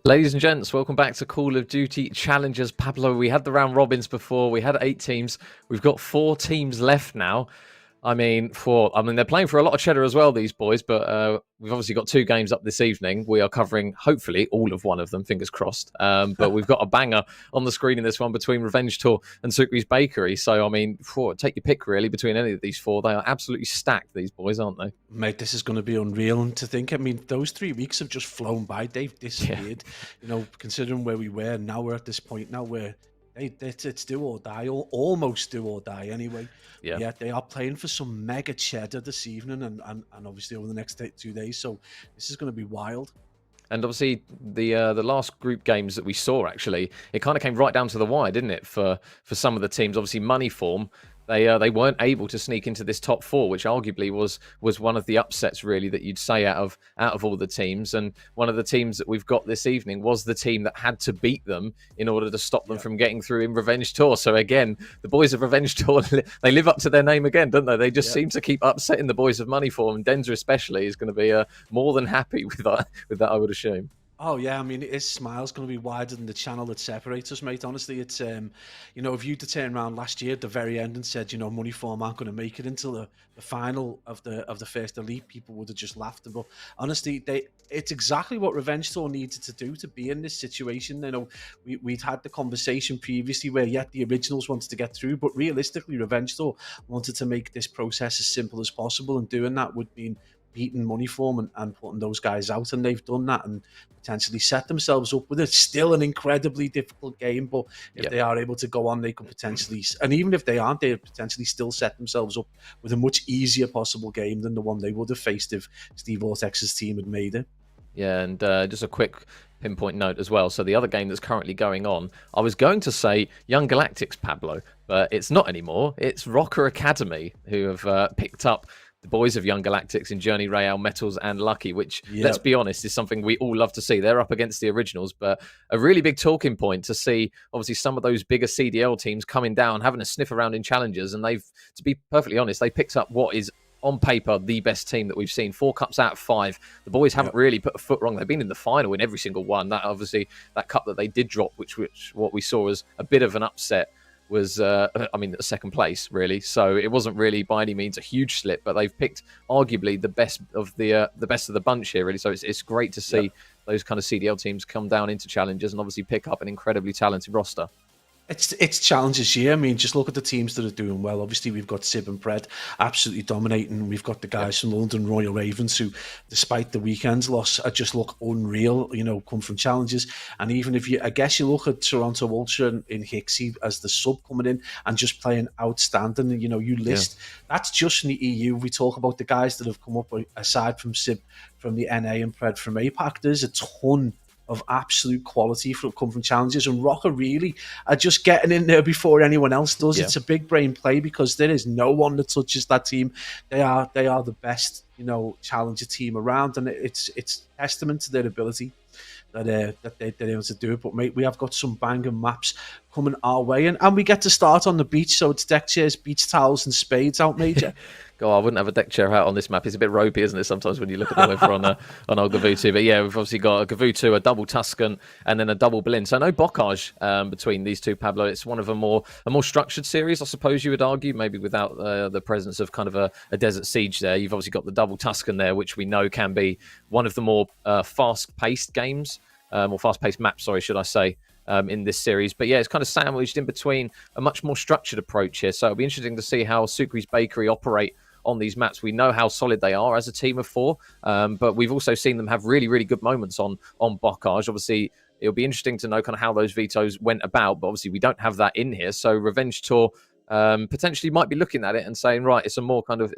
Ladies and gents, welcome back to Call of Duty Challengers. Pablo, we had the round robins before. We had 8 teams. We've got 4 teams left now. They're playing for a lot of cheddar as well, these boys, but we've obviously got 2 games up this evening. We are covering, hopefully, all of one of them, fingers crossed. But we've got a banger on the screen in this one between Revenge Tour and Sukri's Bakery. So, take your pick, really, between any of these 4. They are absolutely stacked, these boys, aren't they? Mate, this is going to be unreal. And to think, those 3 weeks have just flown by. They've disappeared. Yeah. Considering where we were, now we're at this point now where it's do or die, or almost do or die anyway. Yeah, they are playing for some mega cheddar this evening and obviously over the next 2 days. So this is going to be wild. And obviously, the last group games that we saw, actually, it kind of came right down to the wire, didn't it? For some of the teams, obviously, money form. They weren't able to sneak into this top 4, which arguably was one of the upsets, really, that you'd say out of all the teams. And one of the teams that we've got this evening was the team that had to beat them in order to stop them from getting through in Revenge Tour. So again, the boys of Revenge Tour, they live up to their name again, don't they? They just seem to keep upsetting the boys of Money Form. And Denza especially is going to be more than happy with that, I would assume. Oh yeah, his smile's going to be wider than the channel that separates us, mate. Honestly, it's if you'd turned around last year at the very end and said, Money Form aren't going to make it until the final of the first elite, people would have just laughed. But honestly, it's exactly what Revenge Tour needed to do to be in this situation. We'd had the conversation previously where the originals wanted to get through, but realistically, Revenge Tour wanted to make this process as simple as possible, and doing that would mean beating Money Form and putting those guys out, and they've done that and potentially set themselves up with it. Still an incredibly difficult game, but if they are able to go on, they could potentially, and even if they aren't, they potentially still set themselves up with a much easier possible game than the one they would have faced if Steve Vortex's team had made it. Yeah, and just a quick pinpoint note as well. So the other game that's currently going on, I was going to say Young Galactics, Pablo, but it's not anymore. It's Rocker Academy, who have picked up the boys of Young Galactics in Journey, Royale, Metals, and Lucky, which, let's be honest, is something we all love to see. They're up against the originals, but a really big talking point to see, obviously, some of those bigger CDL teams coming down, having a sniff around in challenges, and they've, to be perfectly honest, they picked up what is, on paper, the best team that we've seen. 4 cups out of 5. The boys haven't really put a foot wrong. They've been in the final in every single one. That, obviously, that cup that they did drop, which what we saw was a bit of an upset, was second place, really. So it wasn't really by any means a huge slip, but they've picked arguably the best of the bunch here, really. So it's great to see those kind of CDL teams come down into challenges and obviously pick up an incredibly talented roster. It's challenges year. Just look at the teams that are doing well. Obviously, we've got Sib and Pred absolutely dominating. We've got the guys from London Royal Ravens who, despite the weekend's loss, just look unreal, come from challenges. And even if you look at Toronto Ultra in Hixie as the sub coming in and just playing outstanding, you list, that's just from the EU. We talk about the guys that have come up, aside from Sib, from the NA and Pred from APAC, there's a ton of absolute quality come from challenges, and Rocker really are just getting in there before anyone else does. It's a big brain play because there is no one that touches that team. They are the best, challenger team around, and it's testament to their ability that they're able to do it. But mate, we have got some banging maps coming our way, and we get to start on the beach, so it's deck chairs, beach towels, and spades out, Major. God, I wouldn't have a deck chair out on this map. It's a bit ropey, isn't it, sometimes when you look at the weather on old Gavutu. But yeah, we've obviously got a Gavutu, a double Tuscan, and then a double Berlin. So no bocage between these two, Pablo. It's one of a more structured series, I suppose you would argue, maybe without the presence of kind of a Desert Siege there. You've obviously got the double Tuscan there, which we know can be one of the more fast-paced games, or fast-paced maps, sorry, should I say, in this series. But yeah, it's kind of sandwiched in between a much more structured approach here. So it'll be interesting to see how Sukri's Bakery operate on these maps. We know how solid they are as a team of 4, but we've also seen them have really, really good moments on bocage. Obviously, it'll be interesting to know kind of how those vetoes went about, but obviously we don't have that in here. So Revenge Tour potentially might be looking at it and saying, right, it's a more kind of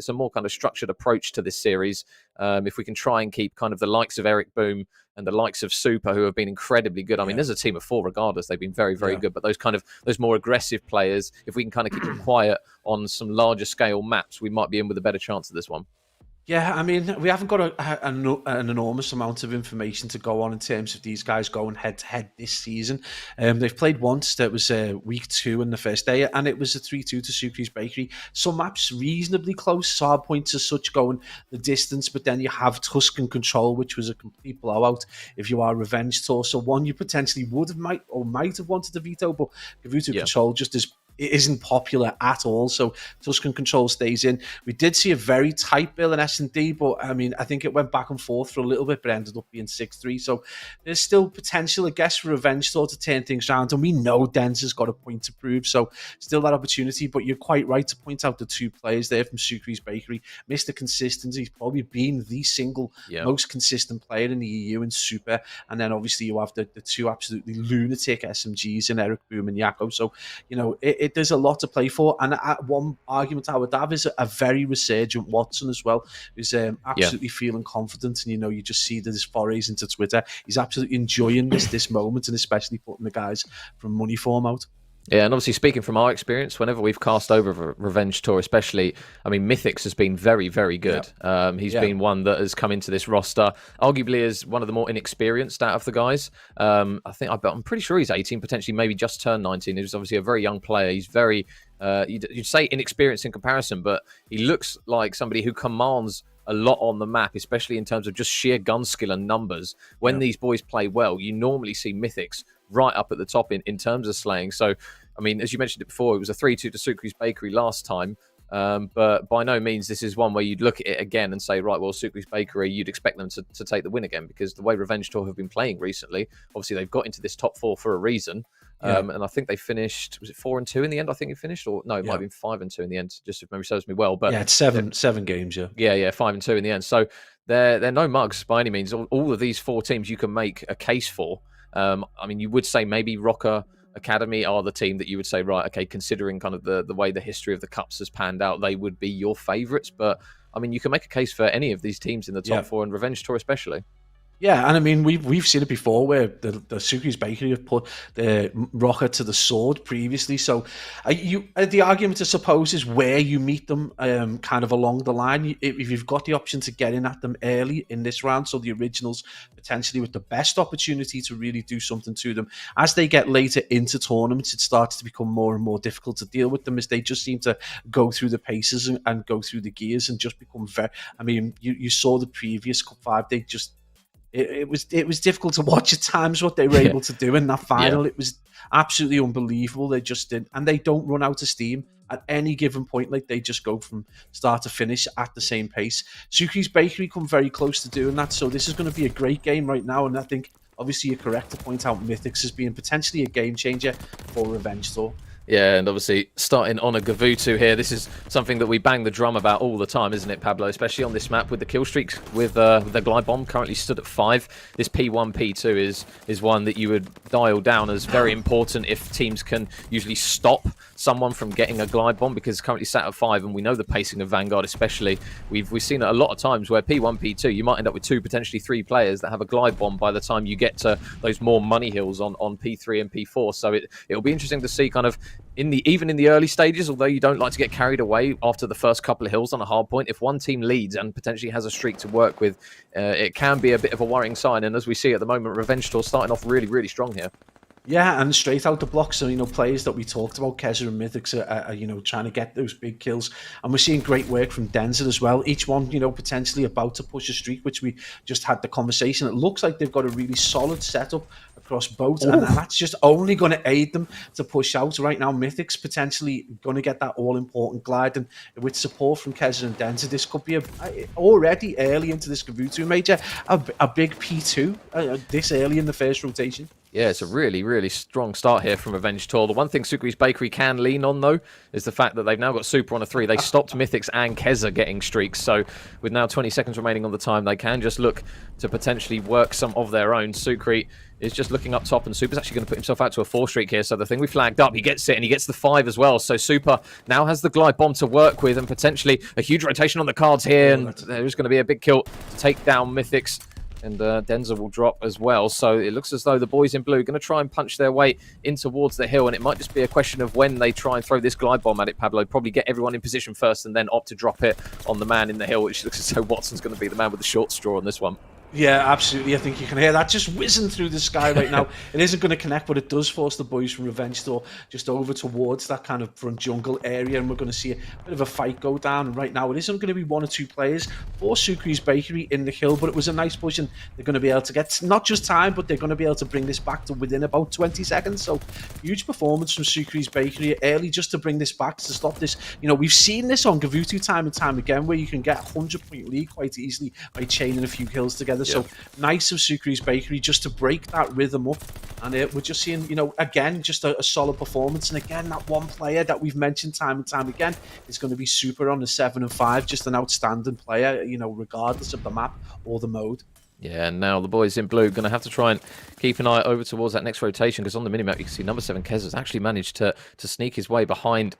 structured approach to this series. If we can try and keep kind of the likes of Eric Boom and the likes of Super, who have been incredibly good. I mean, there's a team of 4 regardless. They've been very, very good. But those more aggressive players, if we can kind of keep them quiet on some larger scale maps, we might be in with a better chance of this one. Yeah, I mean, we haven't got an enormous amount of information to go on in terms of these guys going head to head this season. They've played once. That was week 2 in the first day, and it was a 3-2 to Sucre's Bakery. Some maps reasonably close, hard points as such going the distance, but then you have Tuscan Control, which was a complete blowout if you are Revenge Tour. So one you potentially might have wanted to veto, but Gavuto Control just it isn't popular at all. So Tuscan Control stays in. We did see a very tight bill in S&D, but I mean, I think it went back and forth for a little bit, but ended up being 6-3. So there's still potential, I guess, for Revenge Tour to turn things around. And we know Denz has got a point to prove. So still that opportunity, but you're quite right to point out the 2 players there from Sucre's Bakery. Mr. Consistency, he's probably been the single most consistent player in the EU in Super. And then obviously you have the 2 absolutely lunatic SMGs in Eric Boom and Yako. So, you know, there's a lot to play for. And one argument I would have is a very resurgent Watson as well, who's absolutely feeling confident. And, you know, you just see that his forays into Twitter. He's absolutely enjoying this moment, and especially putting the guys from Money Form out. Yeah, and obviously speaking from our experience, whenever we've cast over Revenge Tour, especially, I mean, Mythics has been very, very good. He's been one that has come into this roster, arguably as one of the more inexperienced out of the guys. I'm pretty sure he's 18, potentially maybe just turned 19. He's obviously a very young player. He's very, you'd say inexperienced in comparison, but he looks like somebody who commands a lot on the map, especially in terms of just sheer gun skill and numbers. When these boys play well, you normally see Mythics right up at the top in terms of slaying. So, I mean, as you mentioned it before, it was a 3-2 to Sucre's Bakery last time. But by no means this is one where you'd look at it again and say, right, well, Sucre's Bakery, you'd expect them to take the win again, because the way Revenge Tour have been playing recently, obviously they've got into this top 4 for a reason. And I think they finished, was it 4-2 in the end? I think it finished, or no, it might have been 5-2 in the end, just if memory serves me well. But it's seven games, yeah. Yeah, 5-2 in the end. So they're no mugs by any means. All of these 4 teams you can make a case for. I mean, you would say maybe Rocker Academy are the team that you would say, right, okay, considering kind of the way the history of the Cups has panned out, they would be your favourites. But, I mean, you can make a case for any of these teams in the top 4, and Revenge Tour especially. Yeah, and I mean, we've seen it before where the Sucre's Bakery have put the Rocker to the sword previously. So the argument, I suppose, is where you meet them kind of along the line. If you've got the option to get in at them early in this round, so the originals potentially with the best opportunity to really do something to them. As they get later into tournaments, it starts to become more and more difficult to deal with them, as they just seem to go through the paces and go through the gears and just become very... I mean, you saw the previous Cup 5, they just... It was difficult to watch at times what they were able to do in that final. It was absolutely unbelievable. They just did, and they don't run out of steam at any given point. Like, they just go from start to finish at the same pace. Sucre's Bakery come very close to doing that, so this is going to be a great game right now. And I think obviously you're correct to point out Mythics as being potentially a game changer for Revenge Tour. Yeah, and obviously starting on a Gavuto here, this is something that we bang the drum about all the time, isn't it, Pablo? Especially on this map with the kill streaks, with the glide bomb currently stood at 5. This P1, P2 is one that you would dial down as very important if teams can usually stop someone from getting a glide bomb, because it's currently sat at 5, and we know the pacing of Vanguard especially. We've seen it a lot of times where P1, P2, you might end up with 2, potentially 3 players that have a glide bomb by the time you get to those more money hills on P3 and P4. So it'll be interesting to see kind of even in the early stages, although you don't like to get carried away after the first couple of hills on a hard point, if one team leads and potentially has a streak to work with, it can be a bit of a worrying sign. And as we see at the moment, Revenge Tour starting off really, really strong here. Yeah, and straight out the blocks. So, players that we talked about, Keza and Mythics, are trying to get those big kills. And we're seeing great work from Denzer as well. Each one, potentially about to push a streak, which we just had the conversation. It looks like they've got a really solid setup across both. Ooh. And that's just only going to aid them to push out. Right now, Mythics potentially going to get that all-important glide. And with support from Keza and Denzer, this could be already early into this Gavuto major, a big P2 this early in the first rotation. Yeah, it's a really, really strong start here from Revenge Tour. The one thing Sucre's Bakery can lean on, though, is the fact that they've now got Super on a 3. They stopped Mythics and Keza getting streaks. So with now 20 seconds remaining on the time, they can just look to potentially work some of their own. Sucre is just looking up top, and Super's actually going to put himself out to a 4 streak here. So the thing we flagged up, he gets it, and he gets the 5 as well. So Super now has the glide bomb to work with, and potentially a huge rotation on the cards here. And there's going to be a big kill to take down Mythics. and Denzer will drop as well. So it looks as though the boys in blue are going to try and punch their way in towards the hill, and it might just be a question of when they try and throw this glide bomb at it, Pablo. Probably get everyone in position first and then opt to drop it on the man in the hill, which looks as though Watson's going to be the man with the short straw on this one. Yeah, absolutely. I think you can hear that just whizzing through the sky right now. It isn't going to connect, but it does force the boys from Revenge Tour just over towards that kind of front jungle area, and we're going to see a bit of a fight go down. And right now, it isn't going to be one or two players for Sukri's Bakery in the hill, but it was a nice push, and they're going to be able to get not just time, but they're going to be able to bring this back to within about 20 seconds. So, huge performance from Sukri's Bakery early just to bring this back, to stop this. You know, we've seen this on Gavutu time and time again, where you can get a 100-point lead quite easily by chaining a few kills together. Yeah. So, nice of Sukri's Bakery just to break that rhythm up, and we're just seeing, you know, again, just a solid performance. And again, that one player that we've mentioned time and time again is going to be Super on the 7 and 5, just an outstanding player, you know, regardless of the map or the mode. Yeah, and now the boys in blue are going to have to try and keep an eye over towards that next rotation, because on the minimap you can see number 7 Kez has actually managed to sneak his way behind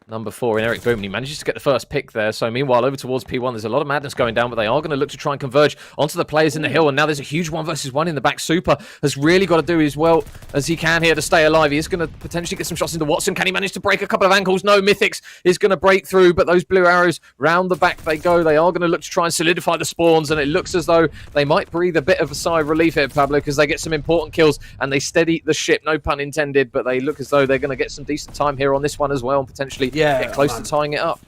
number 4 in Eric Boom, and he manages to get the first pick there. So meanwhile, over towards P1, there's a lot of madness going down, but they are going to look to try and converge onto the players in the hill. And now there's a huge 1 versus 1 in the back. Super has really got to do as well as he can here to stay alive. He is going to potentially get some shots into Watson. Can he manage to break a couple of ankles? No, Mythics is going to break through, but those blue arrows round the back they go. They are going to look to try and solidify the spawns, and it looks as though they might breathe a bit of a sigh of relief here, Pablo, because they get some important kills and they steady the ship, no pun intended, but they look as though they're going to get some decent time here on this one as well, and potentially get close to tying it up.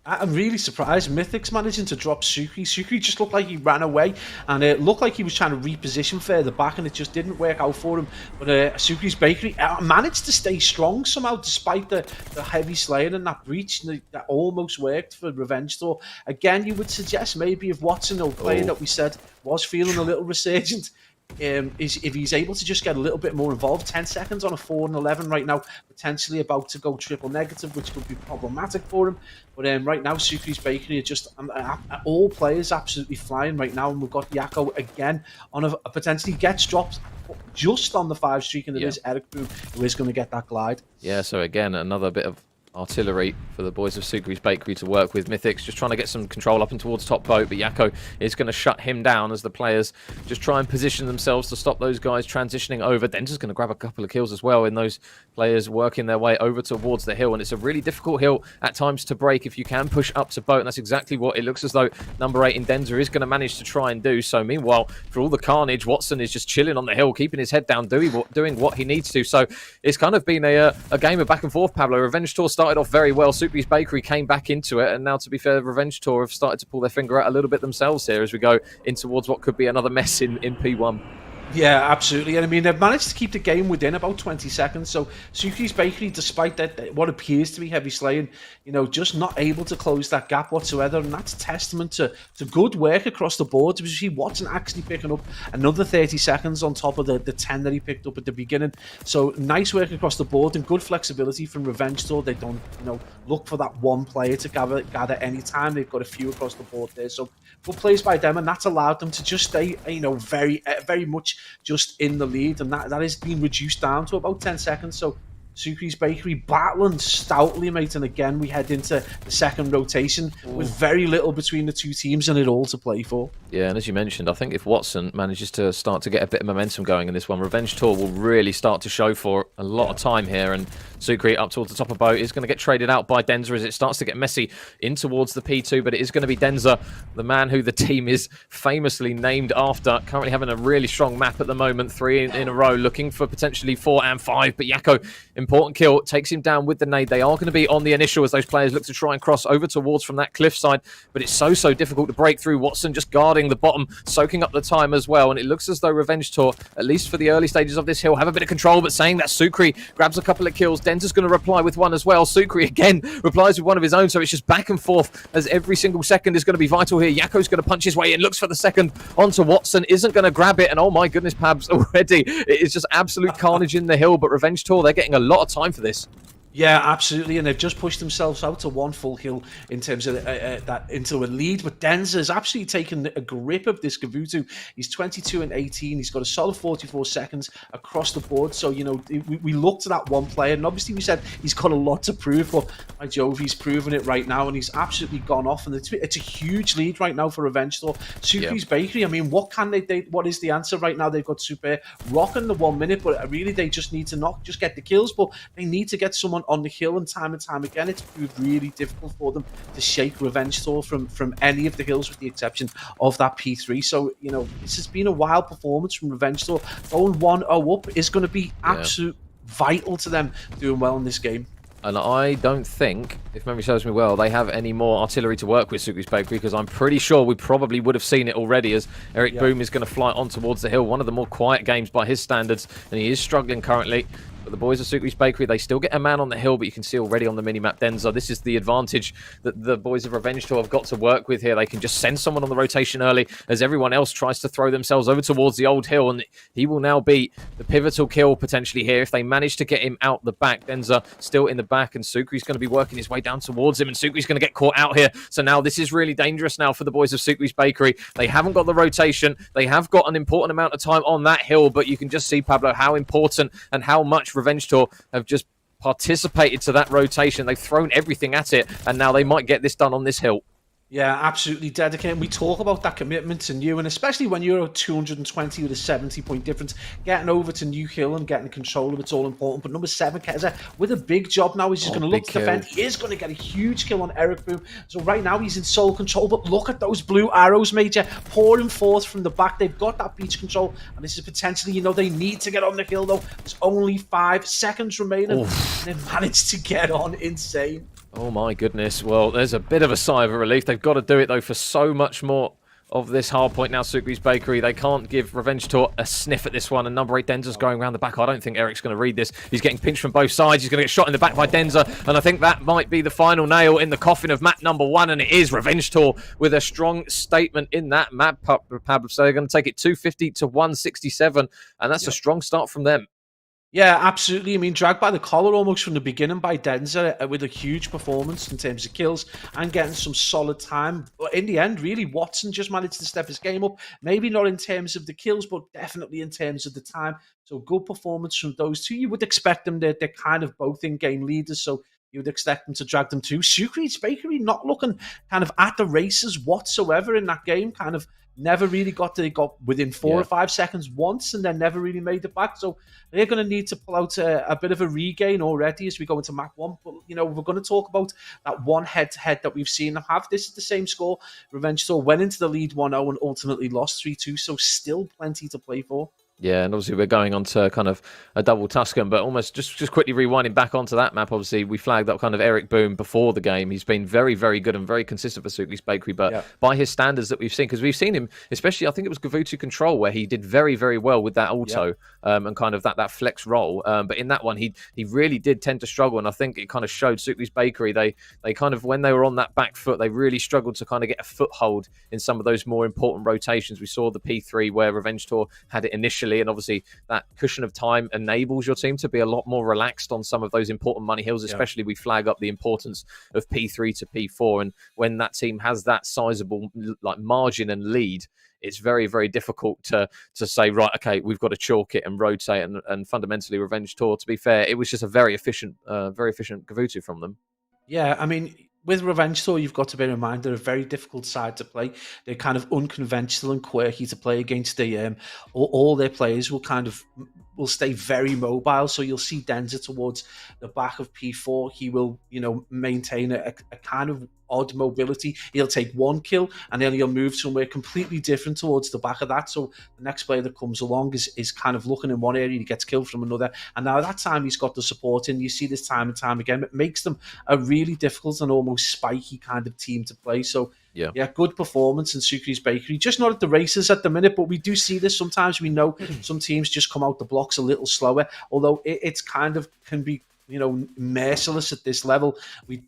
I'm really surprised Mythic's managing to drop Sukri. Sukri just looked like he ran away, and it looked like he was trying to reposition further back, and it just didn't work out for him. But Sukri's Bakery managed to stay strong somehow, despite the heavy slaying and that breach that almost worked for Revenge Tour. Again, you would suggest maybe if Watson, the player that we said was feeling a little resurgent, is if he's able to just get a little bit more involved. 10 seconds on a 4 and 11 right now, potentially about to go triple negative, which could be problematic for him. But right now, Sukri's Bakery are just all players absolutely flying right now, and we've got Yakko again on a potentially gets dropped just on the 5 streak, and it is Eric Boom who is going to get that glide. Yeah, so again, another bit of artillery for the boys of Sukri's Bakery to work with. Mythics just trying to get some control up and towards top boat, but Yakko is going to shut him down as the players just try and position themselves to stop those guys transitioning over. Denter's going to grab a couple of kills as well in those players working their way over towards the hill, and it's a really difficult hill at times to break if you can push up to boat, and that's exactly what it looks as though number 8 in Denzer is going to manage to try and do. So meanwhile, for all the carnage, Watson is just chilling on the hill, keeping his head down, doing what he needs to. So it's kind of been a game of back and forth, Pablo. Revenge Tour started off very well. Sukri's Bakery came back into it, and now, to be fair, Revenge Tour have started to pull their finger out a little bit themselves here as we go in towards what could be another mess in P1. Yeah, absolutely. And I mean, they've managed to keep the game within about 20 seconds. So Sukri's Bakery, despite that, what appears to be heavy slaying, you know, just not able to close that gap whatsoever. And that's testament to good work across the board. We see Watson actually picking up another 30 seconds on top of the 10 that he picked up at the beginning. So nice work across the board and good flexibility from Revenge Tour. They don't, you know, look for that one player to gather any time. They've got a few across the board there. So good plays by them, and that's allowed them to just stay, you know, very much just in the lead, and that has been reduced down to about 10 seconds. So Sukri's Bakery battling stoutly, mate, and again we head into the second rotation with very little between the two teams and it all to play for. Yeah, and as you mentioned, I think if Watson manages to start to get a bit of momentum going in this one, Revenge Tour will really start to show for a lot of time here, and Sukri up towards the top of boat is going to get traded out by Denzer as it starts to get messy in towards the P2, but it is going to be Denzer, the man who the team is famously named after, currently having a really strong map at the moment, 3 in a row, looking for potentially 4 and 5, but Yakko, important kill, takes him down with the nade. They are going to be on the initial as those players look to try and cross over towards from that cliffside, but it's so difficult to break through. Watson just guarding the bottom, soaking up the time as well, and it looks as though Revenge Tour, at least for the early stages of this hill, have a bit of control, but saying that Sukri grabs a couple of kills. Denzer's going to reply with one as well. Sukri again replies with one of his own, so it's just back and forth as every single second is going to be vital here. Yakko's going to punch his way in, looks for the second onto Watson, isn't going to grab it, and oh my goodness, Pabs, already it is just absolute carnage in the hill, but Revenge Tour, they're getting a lot of time for this. Yeah, absolutely, and they've just pushed themselves out to one full hill in terms of that into a lead. But Denza's absolutely taken a grip of this Gavutu. He's 22 and 18. He's got a solid 44 seconds across the board. So we looked at that one player, and obviously we said he's got a lot to prove. But by Jove, he's proven it right now, and he's absolutely gone off. And it's a huge lead right now for Revenge Tour. Sucre's Bakery. I mean, what can they? What is the answer right now? They've got Super rocking the 1 minute, but really they just need to not just get the kills, but they need to get someone on the hill, and time again it's proved really difficult for them to shake Revenge Tour from any of the hills, with the exception of that P3. So this has been a wild performance from Revenge Tour. Going 1-0 up is going to be absolute vital to them doing well in this game. And I don't think, if memory serves me well, they have any more artillery to work with, Sucre's Bakery, because I'm pretty sure we probably would have seen it already, as Eric Boom is going to fly on towards the hill. One of the more quiet games by his standards, and he is struggling currently. But the boys of Sucre's Bakery, they still get a man on the hill, but you can see already on the minimap, Denza, this is the advantage that the boys of Revenge Tour have got to work with here. They can just send someone on the rotation early as everyone else tries to throw themselves over towards the old hill, and he will now be the pivotal kill potentially here if they manage to get him out the back. Denza still in the back, and Sucre's going to be working his way down towards him, and Sucre's going to get caught out here. So now this is really dangerous now for the boys of Sucre's Bakery. They haven't got the rotation. They have got an important amount of time on that hill, but you can just see, Pablo, how important and how much Revenge Tour have just participated to that rotation. They've thrown everything at it, and now they might get this done on this hill. Yeah, absolutely dedicated. We talk about that commitment to new, and especially when you're at 220 with a 70-point difference, getting over to New Hill and getting control of it's all important. But number 7, Keza, with a big job now, he's just going to look to defend. He is going to get a huge kill on Eric Boom. So right now he's in sole control, but look at those blue arrows, Major, pouring forth from the back. They've got that beach control, and this is potentially, they need to get on the hill, though. There's only 5 seconds remaining, and they managed to get on. Insane. Oh my goodness. Well, there's a bit of a sigh of relief. They've got to do it, though, for so much more of this hard point now. Sucre's Bakery, they can't give Revenge Tour a sniff at this one. And number 8, Denza's going around the back. I don't think Eric's going to read this. He's getting pinched from both sides. He's going to get shot in the back by Denza. And I think that might be the final nail in the coffin of map number 1. And it is Revenge Tour with a strong statement in that map, Pablo. So they're going to take it 250 to 167. And that's a strong start from them. Yeah, absolutely. I mean, dragged by the collar almost from the beginning by Denza with a huge performance in terms of kills and getting some solid time. But in the end, really, Watson just managed to step his game up. Maybe not in terms of the kills, but definitely in terms of the time. So good performance from those two. You would expect them, they're kind of both in-game leaders, so you would expect them to drag them too. Sucre's Bakery not looking kind of at the races whatsoever in that game, kind of never really got within 4 or 5 seconds once, and then never really made it back. So they're going to need to pull out a bit of a regain already as we go into map 1. But we're going to talk about that one head-to-head that we've seen them have. This is the same score. Revenge Tour went into the lead 1-0 and ultimately lost 3-2. So still plenty to play for. Yeah, and obviously we're going on to kind of a double Tuscan, but almost just quickly rewinding back onto that map, obviously we flagged up kind of Eric Boom before the game. He's been very, very good and very consistent for Sucre's Bakery, but by his standards that we've seen, because we've seen him, especially I think it was Gavutu Control, where he did very, very well with that auto and kind of that flex roll. But in that one, he really did tend to struggle, and I think it kind of showed Sucre's Bakery. They kind of, when they were on that back foot, they really struggled to kind of get a foothold in some of those more important rotations. We saw the P3 where Revenge Tour had it initially, and obviously that cushion of time enables your team to be a lot more relaxed on some of those important money hills, especially we flag up the importance of P3 to P4, and when that team has that sizable like margin and lead, it's very, very difficult to say, right, okay, we've got to chalk it and rotate, and fundamentally Revenge Tour, to be fair, it was just a very efficient Gavutu from them. Yeah, I mean, with Revenge Tour, you've got to bear in mind they're a very difficult side to play. They're kind of unconventional and quirky to play against. All their players will stay very mobile. So you'll see Denza towards the back of P4. He will, maintain a kind of odd mobility. He'll take one kill and then he'll move somewhere completely different towards the back of that. So the next player that comes along is kind of looking in one area, he gets killed from another. And now that time he's got the support in. You see this time and time again. It makes them a really difficult and almost spiky kind of team to play. So yeah, good performance in Sucre's Bakery. Just not at the races at the minute, but we do see this sometimes. We know some teams just come out the blocks a little slower, although it's kind of can be merciless at this level.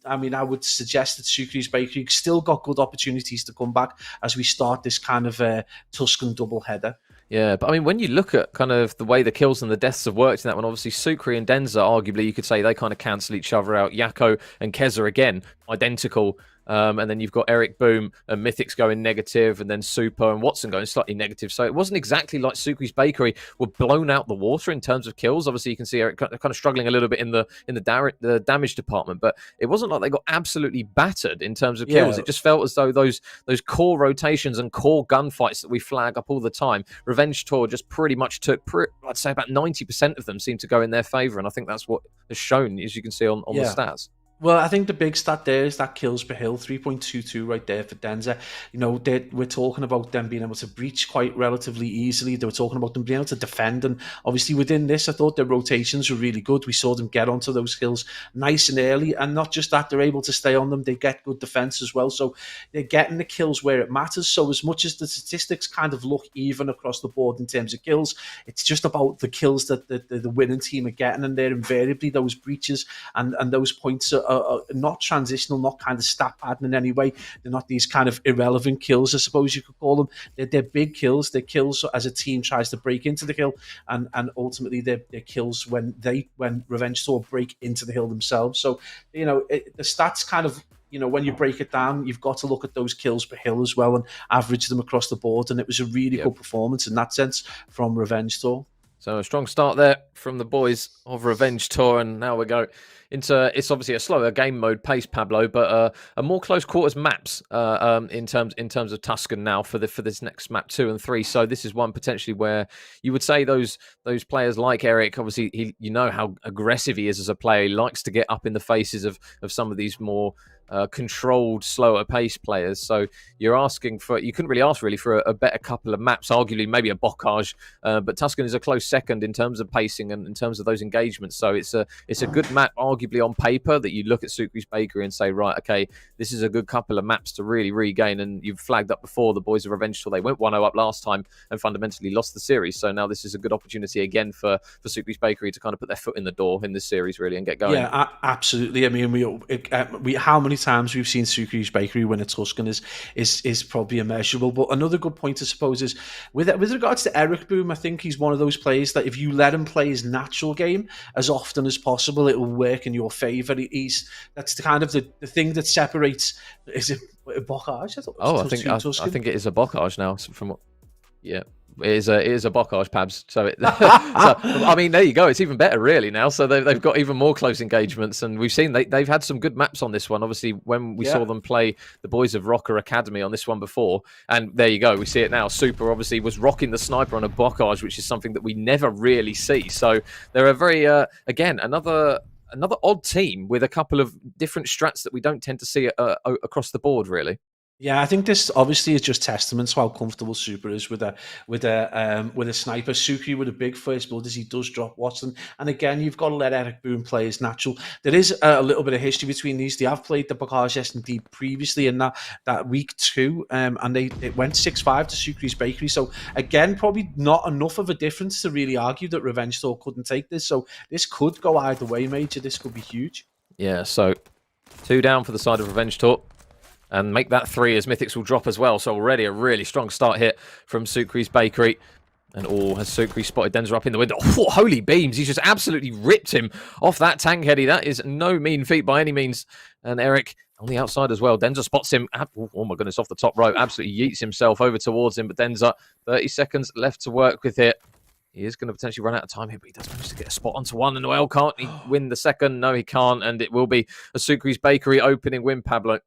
I would suggest that Sucre's Bakery still got good opportunities to come back as we start this kind of Tuscan double header. Yeah, but I mean, when you look at kind of the way the kills and the deaths have worked in that one, obviously Sukri and Denza, arguably, you could say they kind of cancel each other out. Yako and Keza, again, identical. And then you've got Eric Boom and Mythics going negative, and then Super and Watson going slightly negative. So it wasn't exactly like Sukri's Bakery were blown out the water in terms of kills. Obviously, you can see Eric kind of struggling a little bit in the damage department, but it wasn't like they got absolutely battered in terms of kills. Yeah. It just felt as though those core rotations and core gunfights that we flag up all the time, Revenge Tour just pretty much took, I'd say about 90% of them seemed to go in their favour, and I think that's what has shown, as you can see on the stats. Well, I think the big stat there is that kills per hill, 3.22 right there for Denza. You know, we're talking about them being able to breach quite relatively easily. They were talking about them being able to defend. And obviously within this, I thought their rotations were really good. We saw them get onto those kills nice and early. And not just that, they're able to stay on them. They get good defense as well. So they're getting the kills where it matters. So as much as the statistics kind of look even across the board in terms of kills, it's just about the kills that the winning team are getting. And they're invariably those breaches and those points are not transitional, not kind of stat pattern in any way. They're not these kind of irrelevant kills, I suppose you could call them. They're big kills. They're kills as a team tries to break into the hill, and ultimately they're kills when Revenge Tour break into the hill themselves. So, you know, the stats kind of, you know, when you break it down, you've got to look at those kills per hill as well and average them across the board. And it was a really good performance in that sense from Revenge Tour. So a strong start there from the boys of Revenge Tour, and now we go into, it's obviously a slower game mode pace, Pablo, but a more close quarters maps in terms of Tuscan now for this next map 2 and 3. So this is one potentially where you would say those players like Eric, obviously you know how aggressive he is as a player. He likes to get up in the faces of some of these more controlled, slower pace players. So you couldn't really ask for a better couple of maps, arguably maybe a Bocage, but Tuscan is a close second in terms of pacing and in terms of those engagements. So it's a good map, arguably on paper, that you look at Sukri's Bakery and say, right, okay, this is a good couple of maps to really regain. And you've flagged up before the boys of Revenge Tour, they went 1-0 up last time and fundamentally lost the series. So now this is a good opportunity again for Sukri's Bakery to kind of put their foot in the door in this series really and get going. Yeah, absolutely. I mean, we how many times we've seen Sukri's Bakery win a Tuscan is probably immeasurable. But another good point, I suppose, is with regards to Eric Boom, I think he's one of those players that if you let him play his natural game as often as possible, it will work in your favour. That's the kind of the thing that separates. Is it a Bocage? I think it is a Bocage now. From what, yeah. It is a Bocage, Pabs. So I mean, there you go. It's even better, really, now. So they've got even more close engagements, and we've seen they've had some good maps on this one. Obviously, when we saw them play the boys of Rocker Academy on this one before, and there you go, we see it now. Super obviously was rocking the sniper on a Bocage, which is something that we never really see. So they're a very again another odd team with a couple of different strats that we don't tend to see across the board, really. Yeah, I think this obviously is just testament to how comfortable Super is with a sniper. Sukri with a big first blood as he does drop Watson, and again you've got to let Eric Boom play his natural. There is a little bit of history between these. They have played the Bocage S&D previously in that week 2, and it went 6-5 to Sukri's Bakery. So again, probably not enough of a difference to really argue that Revenge Tour couldn't take this. So this could go either way, Major. This could be huge. Yeah. So 2 down for the side of Revenge Tour. And make that 3 as Mythics will drop as well. So already a really strong start hit from Sukri's Bakery. And has Sukri spotted Denza up in the window. Oh, holy beams. He's just absolutely ripped him off that tank heady. That is no mean feat by any means. And Eric on the outside as well. Denza spots him. Oh my goodness, off the top rope. Absolutely yeets himself over towards him. But Denza, 30 seconds left to work with it. He is going to potentially run out of time here, but he does manage to get a spot onto one. And Noel, can't he win the second? No, he can't. And it will be a Sukri's Bakery opening win, Pablo.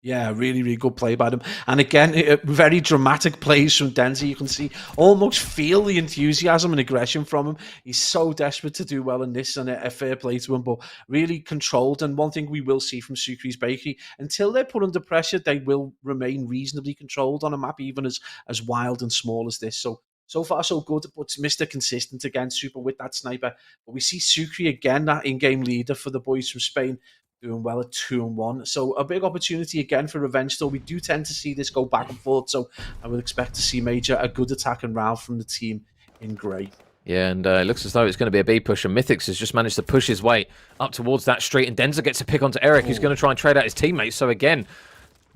Yeah, really, really good play by them. And again, very dramatic plays from Denza. You can almost feel the enthusiasm and aggression from him. He's so desperate to do well in this, and a fair play to him, but really controlled. And one thing we will see from Sukri's Bakery, until they're put under pressure, they will remain reasonably controlled on a map, even as wild and small as this. So far, so good, but Mr. Consistent again, Super with that sniper. But we see Sukri again, that in-game leader for the boys from Spain, doing well at 2-1. So a big opportunity again for Revenge Tour. We do tend to see this go back and forth, so I would expect to see Major a good attack and round from the team in grey. Yeah, and it looks as though it's going to be a B push, and Mythics has just managed to push his way up towards that street, and Denza gets a pick onto Eric, who's going to try and trade out his teammates. So again,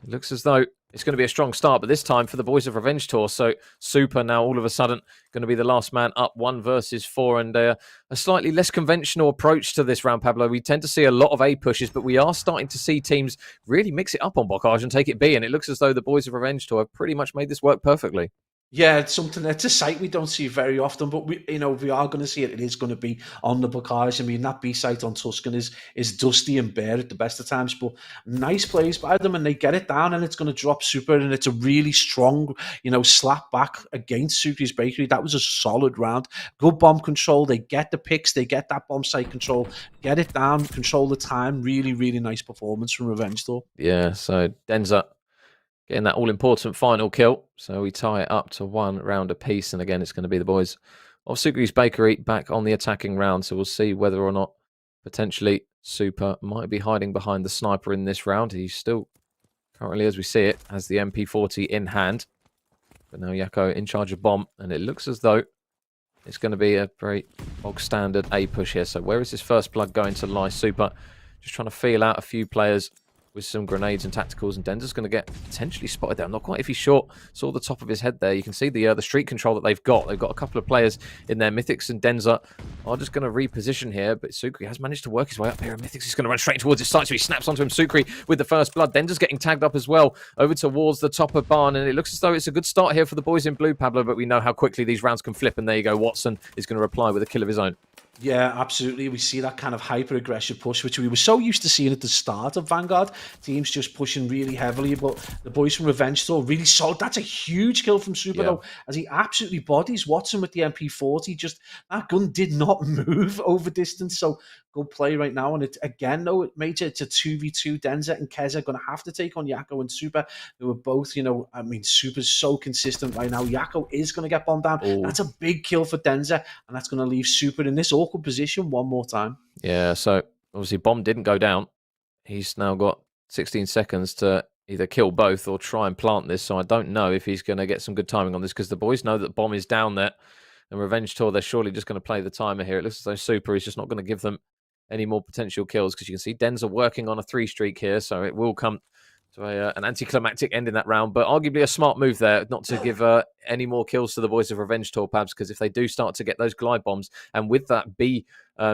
it looks as though It's going to be a strong start, but this time for the boys of Revenge Tour. So Super now all of a sudden going to be the last man up, 1 versus 4, and a slightly less conventional approach to this round, Pablo. We tend to see a lot of A pushes, but we are starting to see teams really mix it up on Bocage and take it B, and it looks as though the boys of Revenge Tour have pretty much made this work perfectly. Yeah, it's something that's a sight we don't see very often, but we are going to see it. It is going to be on the Bocage. I mean, that B site on Tuscan is dusty and bare at the best of times, but nice plays by them, and they get it down, and it's going to drop Super, and it's a really strong, slap back against Sucre's Bakery. That was a solid round. Good bomb control. They get the picks. They get that bomb site control. Get it down. Control the time. Really, really nice performance from Revenge Tour. Yeah. So Denza getting that all-important final kill. So we tie it up to 1 round apiece. And again, it's going to be the boys of Sucre's Bakery back on the attacking round. So we'll see whether or not potentially Super might be hiding behind the sniper in this round. He's still, currently as we see it, has the MP40 in hand. But now Yakko in charge of bomb. And it looks as though it's going to be a very bog standard A push here. So where is this first plug going to lie? Super just trying to feel out a few players with some grenades and tacticals, and Denza's going to get potentially spotted there. I'm not quite if he's short. Saw the top of his head there. You can see the street control that they've got. They've got a couple of players in there. Mythics and Denza are just going to reposition here, but Sukri has managed to work his way up here, and Mythics is going to run straight towards his site, so he snaps onto him. Sukri with the first blood. Denza's getting tagged up as well over towards the top of barn, and it looks as though it's a good start here for the boys in blue, Pablo, but we know how quickly these rounds can flip, and there you go. Watson is going to reply with a kill of his own. Yeah, absolutely. We see that kind of hyper-aggressive push, which we were so used to seeing at the start of Vanguard. Teams just pushing really heavily, but the boys from Revenge Tour really solid. That's a huge kill from Super, though, as he absolutely bodies Watson with the MP40. Just, that gun did not move over distance, so good play right now. And it again, though, it's a 2v2. Denza and Keza going to have to take on Yakko and Super, who are both, Super's so consistent right now. Yakko is going to get bombed down. Ooh. That's a big kill for Denza, and that's going to leave Super in this awkward position one more time. Yeah, so obviously bomb didn't go down. He's now got 16 seconds to either kill both or try and plant this. So I don't know if he's going to get some good timing on this, because the boys know that bomb is down there. And Revenge Tour, they're surely just going to play the timer here. It looks as though Super is just not going to give them any more potential kills, because you can see Denza working on a 3 streak here. So it will come to an anticlimactic end in that round, but arguably a smart move there not to give any more kills to the boys of Revenge Tour, Pabs, because if they do start to get those glide bombs, and with that B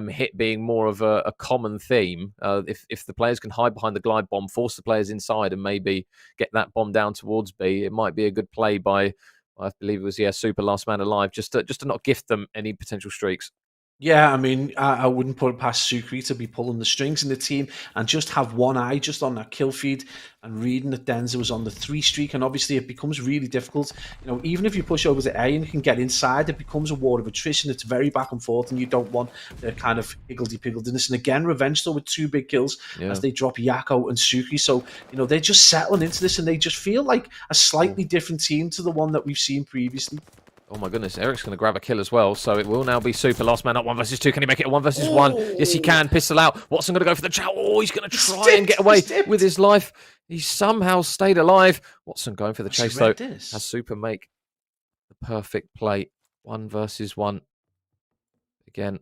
hit being more of a common theme, if the players can hide behind the glide bomb, force the players inside, and maybe get that bomb down towards B, it might be a good play by, I believe it was, Super last man alive, just to not gift them any potential streaks. Yeah, I mean, I wouldn't put it past Sukri to be pulling the strings in the team and just have one eye just on that kill feed and reading that Denza was on the 3 streak. And obviously it becomes really difficult. Even if you push over to A and you can get inside, it becomes a war of attrition. It's very back and forth, and you don't want the kind of higgledy-pigglediness. And again, Revenge Tour with 2 big kills as they drop Yakko and Sukri. So, they're just settling into this, and they just feel like a slightly different team to the one that we've seen previously. Oh my goodness, Eric's going to grab a kill as well, so it will now be Super. Last man up, 1 versus 2. Can he make it a 1 versus 1? Yes, he can. Pistol out. Watson going to go for the chow. Oh, he's going to try and get away with his life. He somehow stayed alive. Watson going for the chase, though. Has Super make the perfect play. 1 versus 1. Again,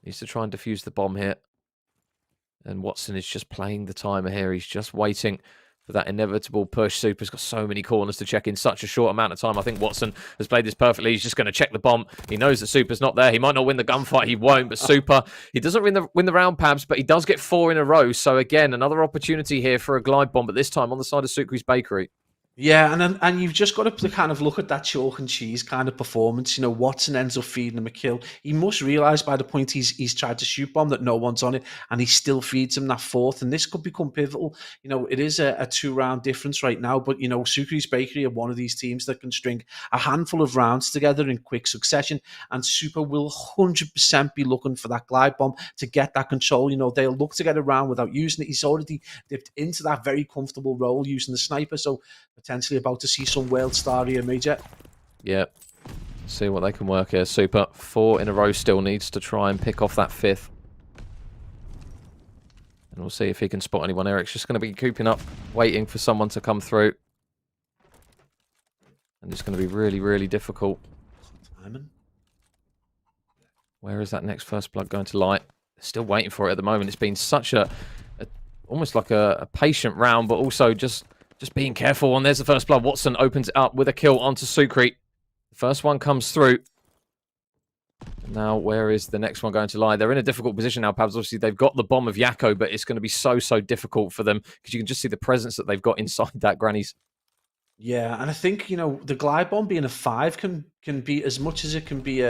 needs to try and defuse the bomb here. And Watson is just playing the timer here. He's just waiting for that inevitable push. Super's got so many corners to check in such a short amount of time. I think Watson has played this perfectly. He's just going to check the bomb. He knows that Super's not there. He might not win the gunfight. He won't. But Super, he doesn't win the round, Pabs, but he does get 4 in a row. So again, another opportunity here for a glide bomb, but this time on the side of Sucre's Bakery. Yeah, and you've just got to kind of look at that chalk and cheese kind of performance. Watson ends up feeding him a kill. He must realise by the point he's tried to shoot bomb that no one's on it, and he still feeds him that 4th. And this could become pivotal. It is a 2-round difference right now, but Sucre's Bakery are one of these teams that can string a handful of rounds together in quick succession, and Super will 100% be looking for that glide bomb to get that control. They'll look to get a round without using it. He's already dipped into that very comfortable role using the sniper, so potentially about to see some World Star here, Major. Yeah. See what they can work here. Super. 4 in a row still needs to try and pick off that 5th. And we'll see if he can spot anyone. Eric's just going to be cooping up, waiting for someone to come through. And it's going to be really, really difficult. Where is that next first blood going to light? Still waiting for it at the moment. It's been such almost like a patient round, but also just Just being careful. And there's the first blood. Watson opens it up with a kill onto Sukri. The first one comes through. Now, where is the next one going to lie? They're in a difficult position now, Pabs. Obviously, they've got the bomb of Yakko, but it's going to be so difficult for them because you can just see the presence that they've got inside that Granny's. Yeah, and I think, you know, the glide bomb being a 5 can be, as much as it can be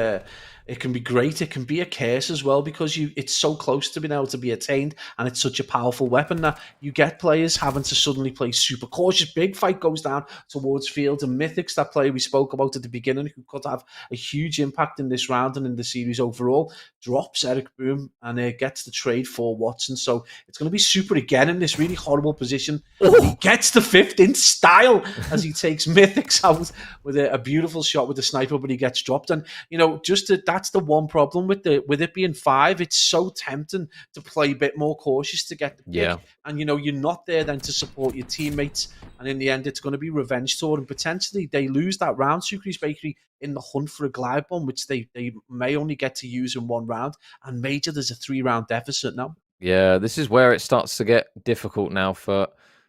great, it can be a curse as well, because it's so close to being able to be attained, and it's such a powerful weapon that you get players having to suddenly play super cautious. Big fight goes down towards field, and Mythics, that player we spoke about at the beginning, who could have a huge impact in this round and in the series overall, drops Eric Boom and gets the trade for Watson. So it's going to be Super again in this really horrible position. He gets the 5th in style as he takes Mythics out with a beautiful shot with the sniper, but he gets dropped. And, you know, that's the one problem with it being 5. It's so tempting to play a bit more cautious to get the pick. Yeah. And, you know, you're not there then to support your teammates. And in the end, it's going to be revenge tour. And potentially they lose that round, Sucre's Bakery, in the hunt for a glide bomb, which they may only get to use in 1 round. And Major, there's a 3-round deficit now. Yeah, this is where it starts to get difficult now for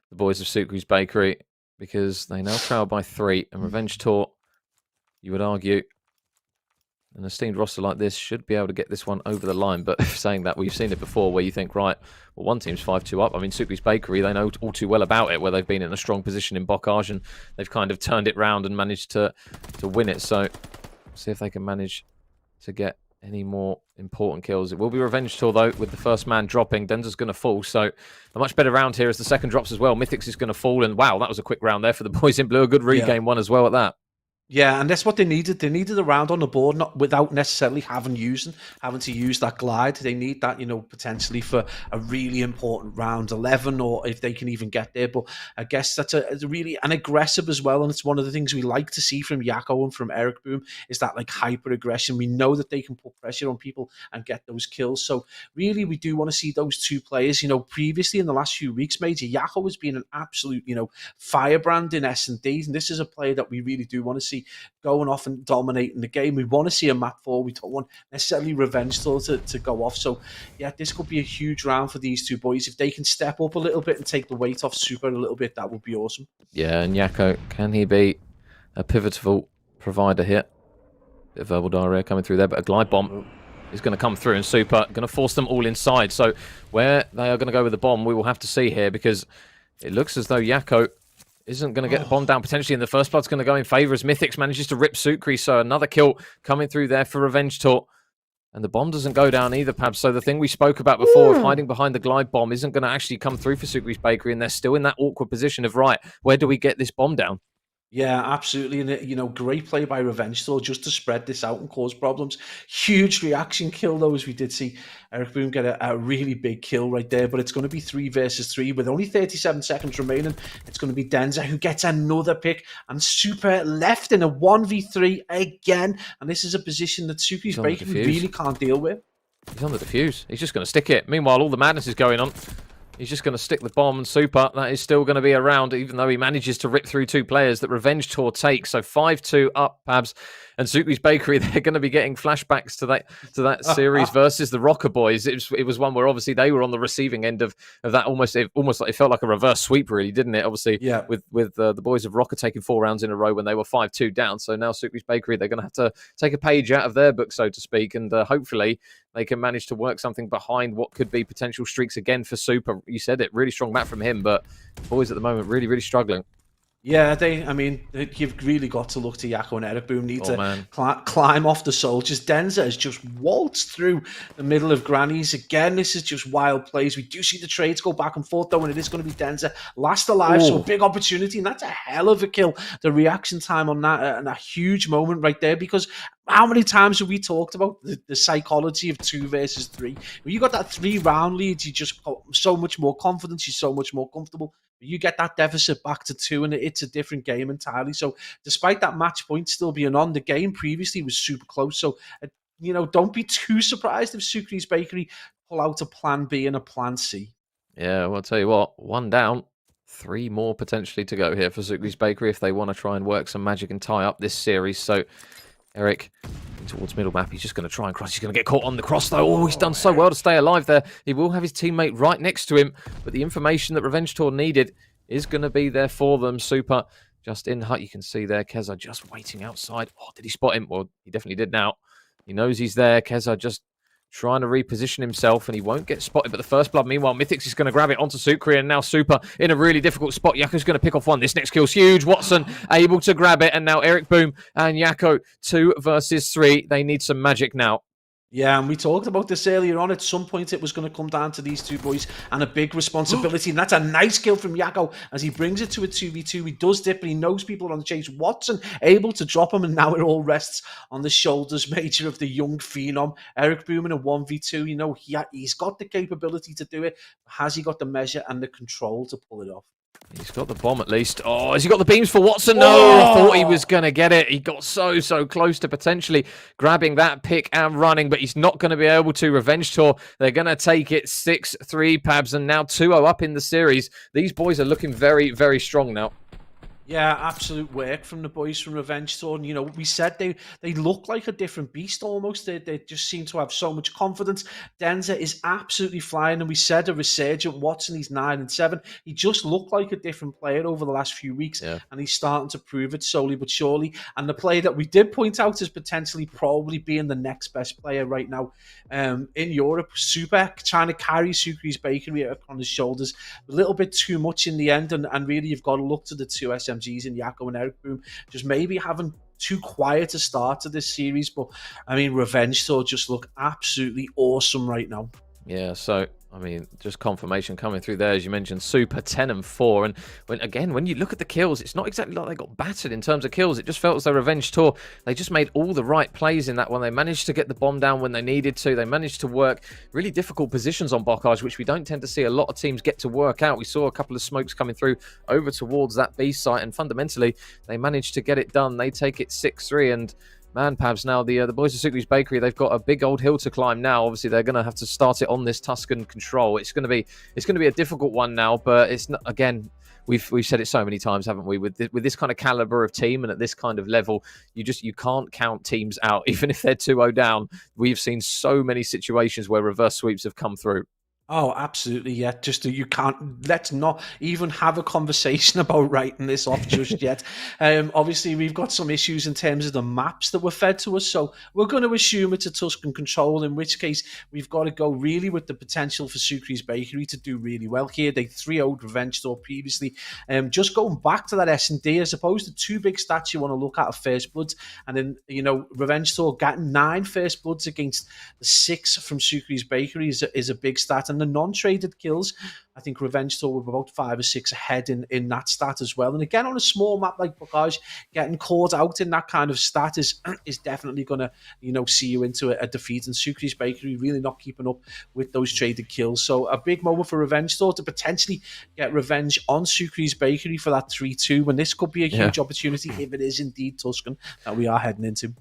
the boys of Sucre's Bakery, because they now trail by 3. And Revenge Tour, you would argue, an esteemed roster like this should be able to get this one over the line. But saying that, we've seen it before where you think, right, well, one team's 5-2 up. I mean, Sucre's Bakery, they know all too well about it, where they've been in a strong position in Bocage and they've kind of turned it round and managed to win it. So see if they can manage to get any more important kills. It will be Revenge Tour, though, with the first man dropping. Denza's going to fall, so a much better round here as the second drops as well. Mythics is going to fall, and wow, that was a quick round there for the boys in blue. A good regame one as well at that. Yeah, and that's what they needed. They needed a round on the board, not without necessarily having to use that glide. They need that, you know, potentially for a really important round 11, or if they can even get there. But I guess that's a really an aggressive as well, and it's one of the things we like to see from Yakko and from Eric Boom, is that like hyper aggression. We know that they can put pressure on people and get those kills. So really, we do want to see those two players. You know, previously in the last few weeks, Major, Yakko has been an absolute, you know, firebrand in S&D, and this is a player that we really do want to see going off and dominating the game. We want to see a map 4. We don't want necessarily Revenge Tour to go off. So yeah, this could be a huge round for these two boys. If they can step up a little bit and take the weight off Super a little bit, that would be awesome. Yeah, and Yakko, can he be a pivotal provider here? Bit of verbal diarrhea coming through there, but a glide bomb is going to come through, and Super going to force them all inside. So where they are going to go with the bomb, we will have to see here, because it looks as though Yakko isn't going to get the bomb down potentially, and the first blood's going to go in favour as Mythics manages to rip Sukri. So another kill coming through there for Revenge Tour. And the bomb doesn't go down either, Pab. So the thing we spoke about before of hiding behind the glide bomb isn't going to actually come through for Sukri's Bakery, and they're still in that awkward position of, right, where do we get this bomb down? Yeah, absolutely. And, you know, great play by Revenge Tour just to spread this out and cause problems. Huge reaction kill, though, as we did see Eric Boom get a really big kill right there. But it's going to be 3 versus 3 with only 37 seconds remaining. It's going to be Denza who gets another pick, and Super left in a 1v3 again. And this is a position that Sukri's Bakery really can't deal with. He's on the defuse. He's just going to stick it. Meanwhile, all the madness is going on. He's just going to stick the bomb, and Super, that is still going to be around, even though he manages to rip through 2 players that Revenge Tour takes. So 5-2 up, Pabs. And Sukri's Bakery, they're going to be getting flashbacks to that series versus the Rocker Boys. It was one where obviously they were on the receiving end of that, almost like it felt like a reverse sweep, really, didn't it? Obviously, yeah, with the boys of Rocker taking 4 rounds in a row when they were 5-2 down. So now Sukri's Bakery, they're going to have to take a page out of their book, so to speak, and hopefully they can manage to work something behind what could be potential streaks again for Super. You said it, really strong map from him, but the boys at the moment really, really struggling. Yeah, you've really got to look to Yakko and Eric Boom need to climb off the soldiers. Denza has just waltzed through the middle of Granny's. Again, this is just wild plays. We do see the trades go back and forth, though, and it is going to be Denza last alive, so a big opportunity, and that's a hell of a kill. The reaction time on that, and a huge moment right there, because how many times have we talked about the psychology of 2 versus 3? When you got that 3-round lead, you just got so much more confidence, you're so much more comfortable. You get that deficit back to 2, and it's a different game entirely. So despite that match point still being on, the game previously was super close. So, you know, don't be too surprised if Sukri's Bakery pull out a plan B and a plan C. Yeah, well, I'll tell you what, 1 down, 3 more potentially to go here for Sukri's Bakery if they want to try and work some magic and tie up this series. So Eric towards middle map. He's just going to try and cross. He's going to get caught on the cross, though. Oh, he's done so well to stay alive there. He will have his teammate right next to him, but the information that Revenge Tour needed is going to be there for them. Super just in hut. You can see there, Keza just waiting outside. Oh, did he spot him? Well, he definitely did now. He knows he's there. Keza just trying to reposition himself, and he won't get spotted. But the first blood, meanwhile, Mythics is going to grab it onto Sukri, and now Super in a really difficult spot. Yako's going to pick off one. This next kill's huge. Watson able to grab it, and now Eric Boom and Yako 2 versus 3. They need some magic now. Yeah, and we talked about this earlier on. At some point, it was going to come down to these two boys and a big responsibility. And that's a nice kill from Yako as he brings it to a 2v2. He does dip, but he knows people are on the chase. Watson able to drop him, and now it all rests on the shoulders, major, of the young phenom. Eric Boom in a 1v2. You know, he's got the capability to do it. Has he got the measure and the control to pull it off? He's got the bomb at least. Oh, has he got the beams for Watson? No, I thought he was going to get it. He got so close to potentially grabbing that pick and running, but he's not going to be able to. Revenge Tour, they're going to take it 6-3, Pabs, and now 2-0 up in the series. These boys are looking very, very strong now. Yeah, absolute work from the boys from Revenge Tour. And, you know, we said they look like a different beast almost. They just seem to have so much confidence. Denza is absolutely flying. And we said a resurgent Watson, he's 9-7. He just looked like a different player over the last few weeks. Yeah. And he's starting to prove it slowly but surely. And the player that we did point out as potentially probably being the next best player right now in Europe, Super, trying to carry Sukri's Bakery on his shoulders. A little bit too much in the end. And really, you've got to look to the two SMGs in Yako and Eric Boom, just maybe having too quiet a start to this series. But I mean, Revenge Tour just look absolutely awesome right now. Yeah, so I mean, just confirmation coming through there, as you mentioned, Super 10-4. And when you look at the kills, it's not exactly like they got battered in terms of kills. It just felt as though Revenge Tour, they just made all the right plays in that one. They managed to get the bomb down when they needed to. They managed to work really difficult positions on Bocage, which we don't tend to see a lot of teams get to work out. We saw a couple of smokes coming through over towards that B site, and fundamentally, they managed to get it done. They take it 6-3, and man, Pabs, now the boys of Sukri's Bakery, they've got a big old hill to climb now. Obviously, they're going to have to start it on this Tuscan control. It's going to be a difficult one now, but it's not, again, we've said it so many times, haven't we? With this kind of caliber of team and at this kind of level, you can't count teams out, even if they're 2-0 down. We've seen so many situations where reverse sweeps have come through. Oh, absolutely, yeah. You can't, let's not even have a conversation about writing this off just yet. Obviously, we've got some issues in terms of the maps that were fed to us, so we're going to assume it's a Tuscan control, in which case we've got to go really with the potential for Sukri's Bakery to do really well here. They 3-0'd Revenge Tour previously. Just going back to that S&D, I suppose the two big stats you want to look at are First Bloods, and then, you know, Revenge Tour getting 9 First Bloods against the 6 from Sukri's Bakery is a big stat. And the non-traded kills, I think Revenge Tour were about 5 or 6 ahead in that stat as well. And again, on a small map like Bocage, getting caught out in that kind of stat is definitely going to, you know, see you into a defeat. And Sukri's Bakery really not keeping up with those traded kills. So a big moment for Revenge Tour to potentially get revenge on Sukri's Bakery for that 3-2, when this could be a huge opportunity if it is indeed Tuscan that we are heading into.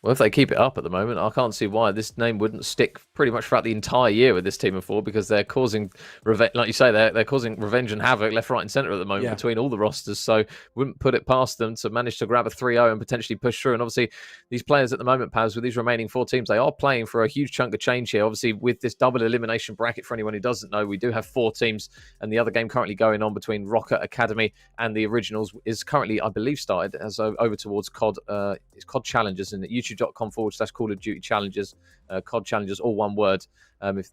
Well, if they keep it up at the moment, I can't see why this name wouldn't stick pretty much throughout the entire year with this team of 4, because they're causing revenge, like you say, they're causing revenge and havoc left, right, and centre at the moment between all the rosters. So wouldn't put it past them to manage to grab a 3-0 and potentially push through. And obviously, these players at the moment, Paz, with these remaining 4 teams, they are playing for a huge chunk of change here. Obviously, with this double elimination bracket, for anyone who doesn't know, we do have 4 teams, and the other game currently going on between Rocket Academy and the Originals is currently, I believe, started as over towards COD. It's COD Challengers, and at youtube.com/Call of Duty Challengers, COD Challengers, all one word,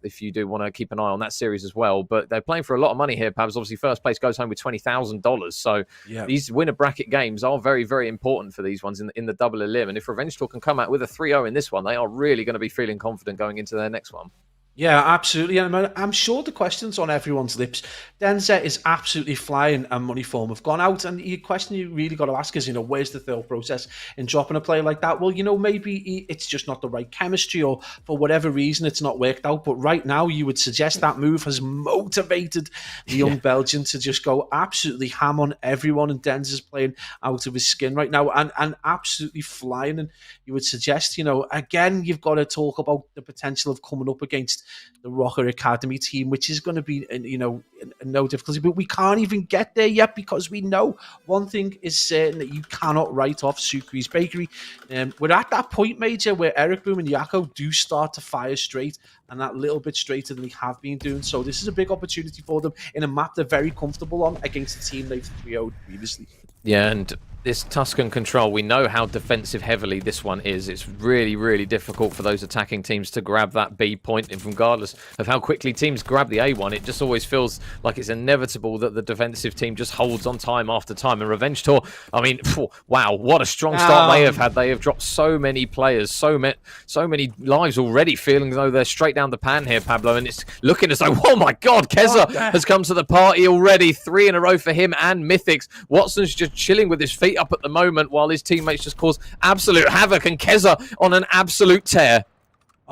if you do want to keep an eye on that series as well. But they're playing for a lot of money here, Pabs. Obviously, first place goes home with $20,000. So these winner bracket games are very, very important for these ones in the double elim. And if Revenge Tour can come out with a 3-0 in this one, they are really going to be feeling confident going into their next one. Yeah, absolutely. And I'm sure the questions on everyone's lips. Denza is absolutely flying, and Moneyform have gone out. And the question you really got to ask is, you know, where's the thought process in dropping a player like that? Well, you know, maybe it's just not the right chemistry, or for whatever reason, it's not worked out. But right now, you would suggest that move has motivated the young Belgian to just go absolutely ham on everyone. And Denza's playing out of his skin right now and absolutely flying. And you would suggest, you know, again, you've got to talk about the potential of coming up against the Rocker Academy team, which is going to be, you know, no difficulty. But we can't even get there yet, because we know one thing is certain, that you cannot write off Sukri's Bakery. We're at that point, Major, where Eric Boom and Yako do start to fire straight. and that little bit straighter than they have been doing. So this is a big opportunity for them in a map they're very comfortable on against a team they've 3-0'd previously. Yeah, and this Tuscan control, we know how defensive heavily this one is. It's really, really difficult for those attacking teams to grab that B point. And regardless of how quickly teams grab the A one, it just always feels like it's inevitable that the defensive team just holds on time after time. And Revenge Tour, I mean, wow, what a strong start they have had. They have dropped so many players, so many lives already, feeling as though they're straight down the pan here, Pablo. And it's looking as though, oh my God, Keza has come to the party already. 3 in a row for him and Mythics. Watson's just chilling with his feet up at the moment while his teammates just cause absolute havoc, and Keza on an absolute tear.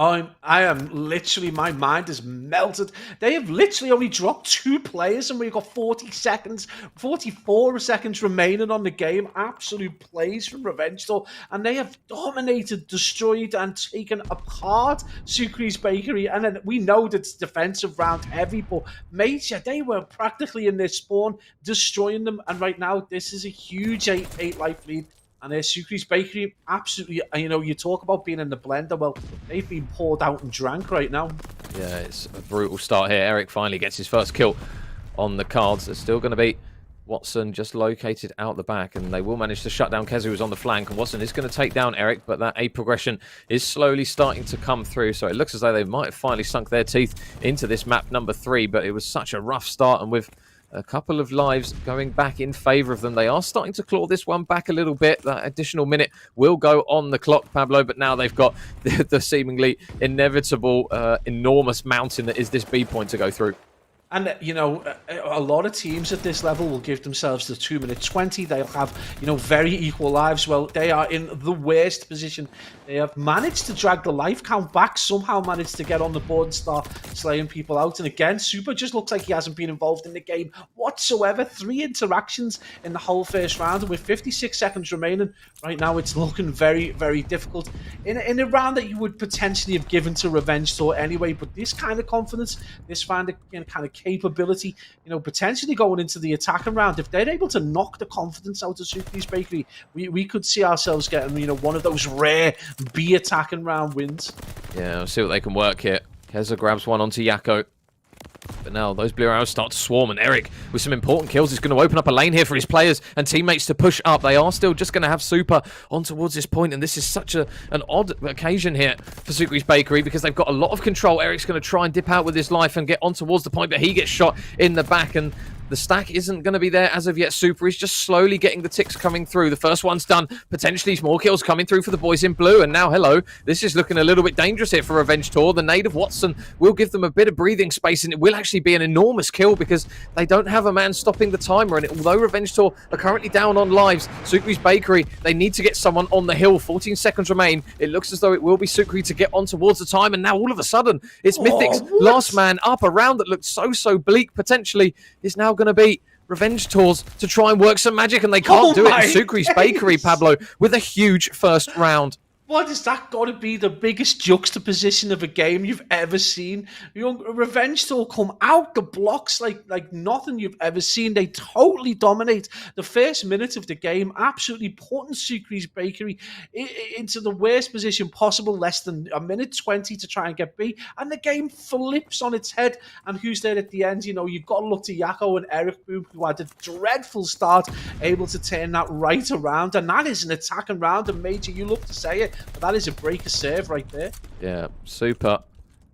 I am literally, my mind is melted. They have literally only dropped 2 players and we've got 44 seconds remaining on the game. Absolute plays from Revenge Tour, and they have dominated, destroyed, and taken apart Sucre's Bakery. And then we know that it's defensive round heavy, but mate, yeah, they were practically in their spawn, destroying them. And right now, this is a huge 8 life lead. And Sucre's Bakery, absolutely, you talk about being in the blender. Well, they've been poured out and drank right now. Yeah, it's a brutal start here. Eric finally gets his first kill on the cards. There's still going to be Watson just located out the back, and they will manage to shut down Keza, who's on the flank. And Watson is going to take down Eric, but that A progression is slowly starting to come through. So it looks as though they might have finally sunk their teeth into this map number 3, but it was such a rough start, and with a couple of lives going back in favour of them, they are starting to claw this one back a little bit. That additional minute will go on the clock, Pablo, but now they've got the seemingly inevitable, enormous mountain that is this B point to go through. And, a lot of teams at this level will give themselves the 2-minute 20. They'll have, very equal lives. Well, they are in the worst position. They have managed to drag the life count back, somehow managed to get on the board and start slaying people out. And again, Super just looks like he hasn't been involved in the game whatsoever. 3 interactions in the whole first round. And with 56 seconds remaining, right now it's looking very, very difficult. In a round that you would potentially have given to Revenge Tour anyway, but this kind of confidence, this kind of capability, potentially going into the attacking round, if they're able to knock the confidence out of Sucre's Bakery, we could see ourselves getting, one of those rare B attacking round wins. Yeah, we'll see what they can work here. Keza grabs one onto Yakko. But now those blue arrows start to swarm, and Eric, with some important kills, is going to open up a lane here for his players and teammates to push up. They are still just going to have Super on towards this point, and this is such an odd occasion here for Sucre's Bakery because they've got a lot of control. Eric's going to try and dip out with his life and get on towards the point, but he gets shot in the back, and the stack isn't going to be there as of yet. Super is just slowly getting the ticks coming through. The first one's done. Potentially more kills coming through for the boys in blue. And now, hello, this is looking a little bit dangerous here for Revenge Tour. The nade of Watson will give them a bit of breathing space, and it will actually be an enormous kill because they don't have a man stopping the timer. And although Revenge Tour are currently down on lives, Sucre's Bakery, they need to get someone on the hill. 14 seconds remain. It looks as though it will be Sucre to get on towards the time. And now all of a sudden, it's Mythic's last man up. A round that looked so bleak potentially is now going to be Revenge Tours to try and work some magic, and they can't do it. And Sucre's Bakery, Pablo, with a huge first round. What has that got to be the biggest juxtaposition of a game you've ever seen? Revenge Tour come out the blocks like nothing you've ever seen. They totally dominate the first minute of the game, absolutely putting Sucre's Bakery into the worst position possible, less than a minute 20 to try and get B, and the game flips on its head. And who's there at the end? You've got to look to Yakko and Eric Boom, who had a dreadful start, able to turn that right around, and that is an attacking round. And Major, you love to say it, but that is a breaker serve right there. Yeah, Super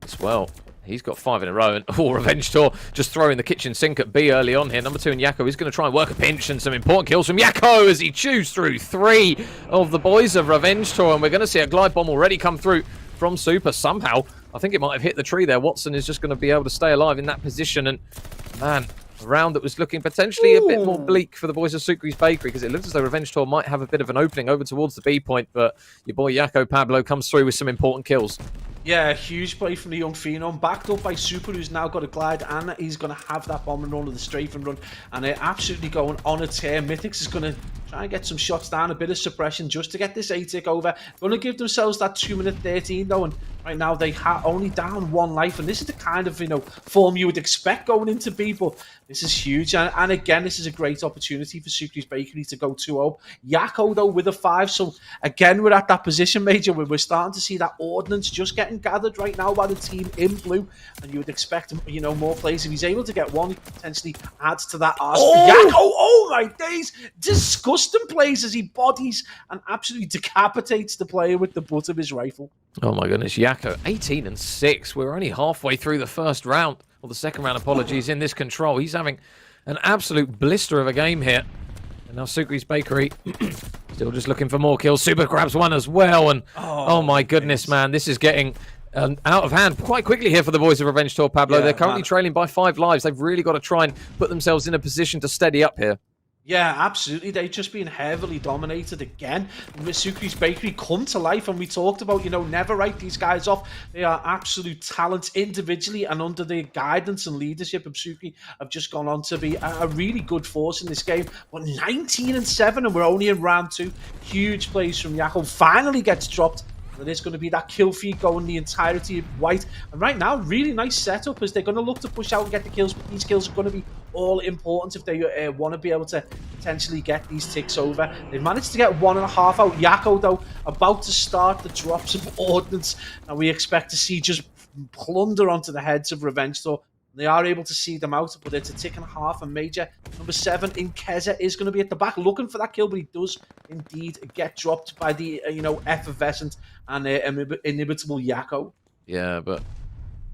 as well. He's got 5 in a row, and Revenge Tour just throwing the kitchen sink at B early on here. Number 2 in Yakko is going to try and work a pinch, and some important kills from Yakko as he chews through 3 of the boys of Revenge Tour, and we're going to see a glide bomb already come through from Super somehow. I think it might have hit the tree there. Watson is just going to be able to stay alive in that position, and man, a round that was looking potentially a bit more bleak for the boys of Sucre's Bakery, because it looks as though Revenge Tour might have a bit of an opening over towards the B point, but your boy Yakko Pablo comes through with some important kills. Yeah, huge play from the young Phenom, backed up by Super, who's now got a glide, and he's going to have that bomb and run of the strafing run, and they're absolutely going on a tear. Mythics is going to try and get some shots down, a bit of suppression just to get this A tick over. Going to give themselves that 2-minute 13 though, and right now they only down 1 life, and this is the kind of form you would expect going into B, but this is huge, and again this is a great opportunity for Sucre's Bakery to go 2-0. Yako though with a 5, so again we're at that position, Major, where we're starting to see that ordnance just getting gathered right now by the team in blue, and you would expect more plays. If he's able to get one, he potentially adds to that arsenal. Yako, oh my days, disgusting plays as he bodies and absolutely decapitates the player with the butt of his rifle. Oh my goodness, Yako, 18 and 6. We're only halfway through the first round, or the second round, apologies, in this control. He's having an absolute blister of a game here. And now Sucre's Bakery still just looking for more kills. Super grabs one as well, and oh my goodness, man, this is getting out of hand quite quickly here for the boys of Revenge Tour, Pablo. They're currently trailing by 5 lives. They've really got to try and put themselves in a position to steady up here. Yeah, absolutely. They've just been heavily dominated again. Sucre's Bakery come to life, and we talked about, never write these guys off. They are absolute talents individually, and under the guidance and leadership of Sucre have just gone on to be a really good force in this game. But 19 and 7, and we're only in round 2. Huge plays from Yako. Finally gets dropped. There is going to be that kill feed going the entirety of white. And right now, really nice setup as they're going to look to push out and get the kills. But these kills are going to be all important if they want to be able to potentially get these ticks over. They've managed to get 1.5 out. Yako, though, about to start the drops of ordnance. And we expect to see just plunder onto the heads of Revenge Tour. They are able to see them out, but it's a tick and a half. And Major, number 7 in Keza, is going to be at the back looking for that kill, but he does indeed get dropped by the effervescent and inimitable Yako. Yeah, but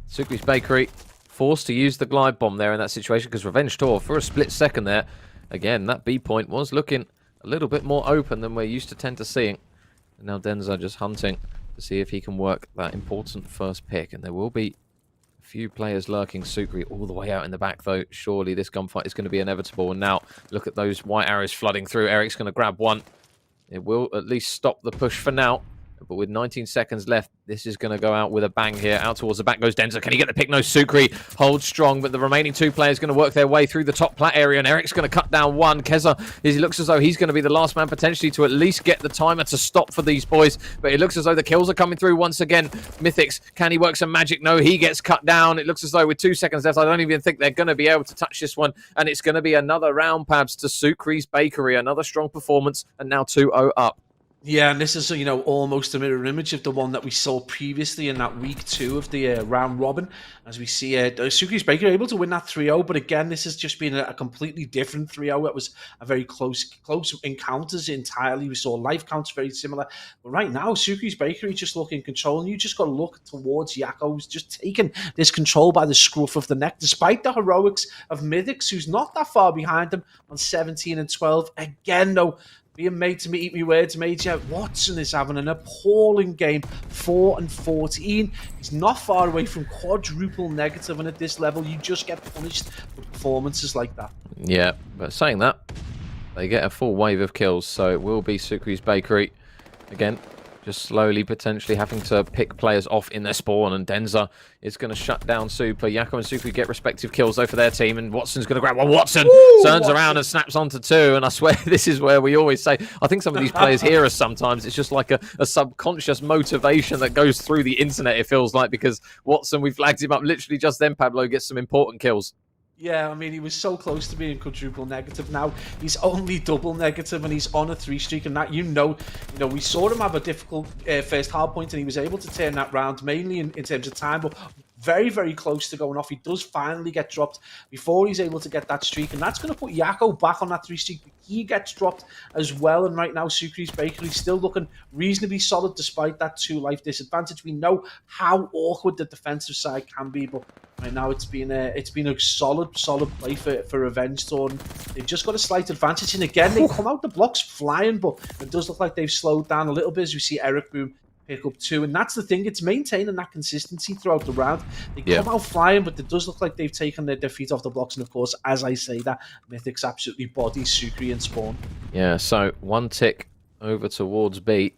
Sucre's Bakery forced to use the glide bomb there in that situation, because Revenge Tour, for a split second there, again, that B point was looking a little bit more open than we're used to tend to seeing. And now Denza just hunting to see if he can work that important first pick, and there will be few players lurking Sucre all the way out in the back, though. Surely this gunfight is going to be inevitable. And now look at those white arrows flooding through. Eric's going to grab one. It will at least stop the push for now. But with 19 seconds left, this is going to go out with a bang here. Out towards the back goes Denza. Can he get the pick? No, Sucre holds strong, but the remaining 2 players going to work their way through the top plat area, and Eric's going to cut down one. Keza, he looks as though he's going to be the last man potentially to at least get the timer to stop for these boys, but it looks as though the kills are coming through once again. Mythics, can he work some magic? No, he gets cut down. It looks as though with 2 seconds left, I don't even think they're going to be able to touch this one, and it's going to be another round, Pabs, to Sucre's Bakery. Another strong performance, and now 2-0 up. Yeah, and this is, almost a mirror image of the one that we saw previously in that week 2 of the round robin. As we see, Sucre's Bakery able to win that 3-0, but again, this has just been a completely different 3-0. It was a very close encounters entirely. We saw life counts very similar. But right now, Sucre's Bakery just look in control, and you just got to look towards Yako, who's just taking this control by the scruff of the neck, despite the heroics of Mythics, who's not that far behind him on 17 and 12. Again, though, being made to eat me words, Major, Watson is having an appalling game, 4 and 14. He's not far away from quadruple negative, and at this level, you just get punished for performances like that. Yeah, but saying that, they get a full wave of kills, so it will be Sucre's Bakery again. Just slowly, potentially having to pick players off in their spawn, and Denza is going to shut down Super. Yako and Sucre get respective kills, though, for their team, and Watson's going to grab one. Watson turns around and snaps onto 2, and I swear this is where we always say, I think some of these players hear us sometimes. It's just like a subconscious motivation that goes through the internet, it feels like, because Watson, we flagged him up literally just then, Pablo gets some important kills. Yeah, I mean, he was so close to being quadruple negative. Now he's only double negative, and he's on a 3 streak. And that, we saw him have a difficult first hard point, and he was able to turn that round, mainly in terms of time, but very, very close to going off. He does finally get dropped before he's able to get that streak, and that's going to put Yako back on that 3 streak. He gets dropped as well, and right now Sucre's Bakery still looking reasonably solid despite that 2 life disadvantage. We know how awkward the defensive side can be, but right now it's been a solid play for Revenge Tour. They've just got a slight advantage, and again they come out the blocks flying, but it does look like they've slowed down a little bit as we see Eric Boom pick up 2, and that's the thing, it's maintaining that consistency throughout the round. They come out flying, but it does look like they've taken their feet off the blocks, and of course, as I say that, Mythics absolutely body Sucre and Spawn. Yeah, so 1 tick over towards B,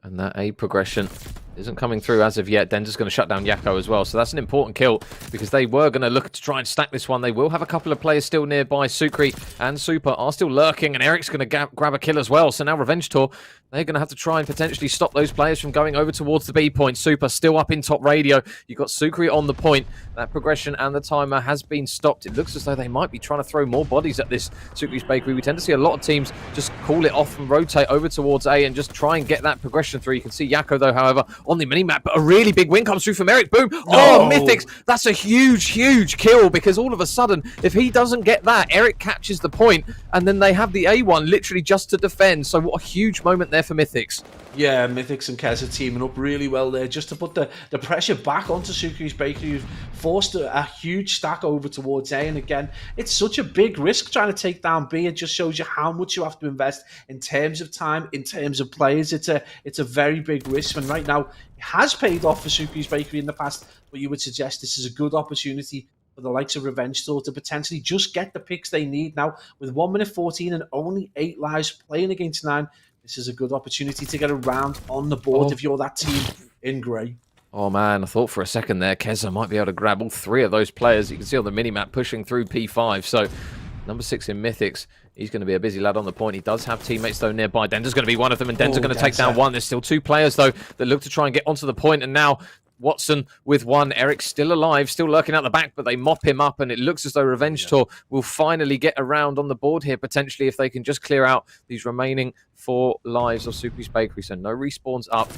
and that A progression Isn't coming through as of yet. Denza's going to shut down Yakko as well. So that's an important kill because they were going to look to try and stack this one. They will have a couple of players still nearby. Sukri and Super are still lurking, and Eric's going to grab a kill as well. So now Revenge Tour, they're going to have to try and potentially stop those players from going over towards the B point. Super still up in top radio. You've got Sukri on the point. That progression and the timer has been stopped. It looks as though they might be trying to throw more bodies at this Sukri's Bakery. We tend to see a lot of teams just call it off and rotate over towards A and just try and get that progression through. You can see Yakko, though, however, on the mini-map, but a really big win comes through from Eric. Boom. Oh, Mythics. That's a huge, huge kill because all of a sudden, if he doesn't get that, Eric catches the point and then they have the A1 literally just to defend. So what a huge moment there for Mythics. Yeah, Mythics and Kez are teaming up really well there just to put the pressure back onto Sukri's Bakery, who've forced a huge stack over towards A. And again, it's such a big risk trying to take down B. It just shows you how much you have to invest in terms of time, in terms of players. It's a very big risk. And right now, it has paid off for Sukri's Bakery in the past, but you would suggest this is a good opportunity for the likes of Revenge Tour to potentially just get the picks they need now. With 1 minute 14 and only 8 lives playing against 9, this is a good opportunity to get a round on the board if you're that team in grey. Oh man, I thought for a second there Keza might be able to grab all 3 of those players. You can see on the minimap pushing through P5. So number 6 in Mythics, he's going to be a busy lad on the point. He does have teammates though nearby. Denza's going to be one of them, and Denza going to take down one. There's still 2 players though that look to try and get onto the point, and now Watson with 1. Eric's still alive, still lurking out the back, but they mop him up, and it looks as though Revenge Tour will finally get around on the board here, potentially, if they can just clear out these remaining 4 lives of Sukri's Bakery. So no respawns up.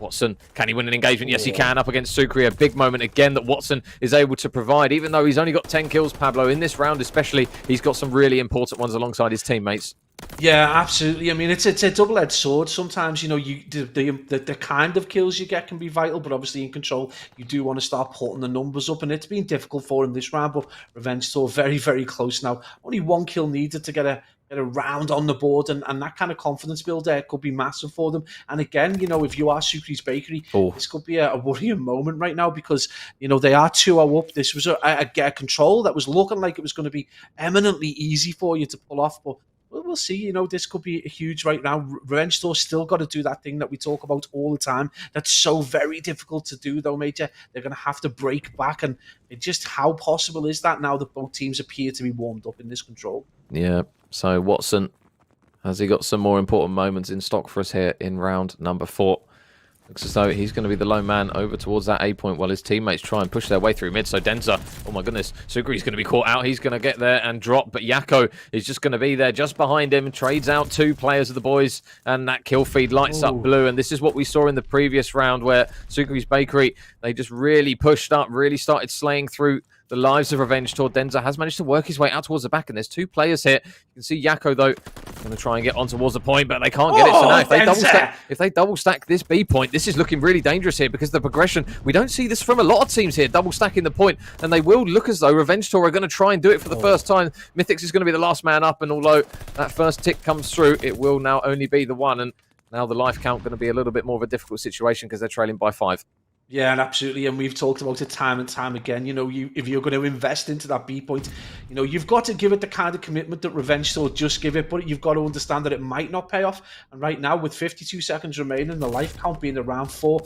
Watson, can he win an engagement? Yes, he can, up against Sukri. A big moment again that Watson is able to provide. Even though he's only got 10 kills, Pablo, in this round especially, he's got some really important ones alongside his teammates. Yeah, absolutely. I mean, it's a double-edged sword. Sometimes, you know, the kind of kills you get can be vital, but obviously in control, you do want to start putting the numbers up, and it's been difficult for him this round, but Revenge Tour very, very close now. Only 1 kill needed to get a round on the board, and that kind of confidence builder could be massive for them. And again, you know, if you are Sukri's Bakery, this could be a worrying moment right now because, you know, they are 2-0 up. This was a control that was looking like it was going to be eminently easy for you to pull off, but we'll see. You know, this could be a huge right now. Revenge Tour still got to do that thing that we talk about all the time. That's so very difficult to do, though, Major. They're going to have to break back, and it just how possible is that now that both teams appear to be warmed up in this control? Yeah. So Watson, has he got some more important moments in stock for us here in round number 4? Looks as though he's going to be the lone man over towards that A point while his teammates try and push their way through mid. So Denza, oh my goodness, Sukri's going to be caught out. He's going to get there and drop, but Yakko is just going to be there just behind him, trades out 2 players of the boys, and that kill feed lights up blue. And this is what we saw in the previous round where Sukri's Bakery, they just really pushed up, really started slaying through the lives of Revenge Tour. Denza has managed to work his way out towards the back, and there's 2 players here. You can see Yakko, though, going to try and get on towards the point, but they can't get it. So now if they double stack this B point, this is looking really dangerous here because the progression, we don't see this from a lot of teams here, double stacking the point, and they will look as though Revenge Tour are going to try and do it for the first time. Mythics is going to be the last man up, and although that first tick comes through, it will now only be the 1, and now the life count going to be a little bit more of a difficult situation because they're trailing by 5. Yeah, and absolutely, and we've talked about it time and time again. You know, if you're going to invest into that B point, you know, you've got to give it the kind of commitment that Revenge Tour just give it, but you've got to understand that it might not pay off. And right now, with 52 seconds remaining, the life count being around 4,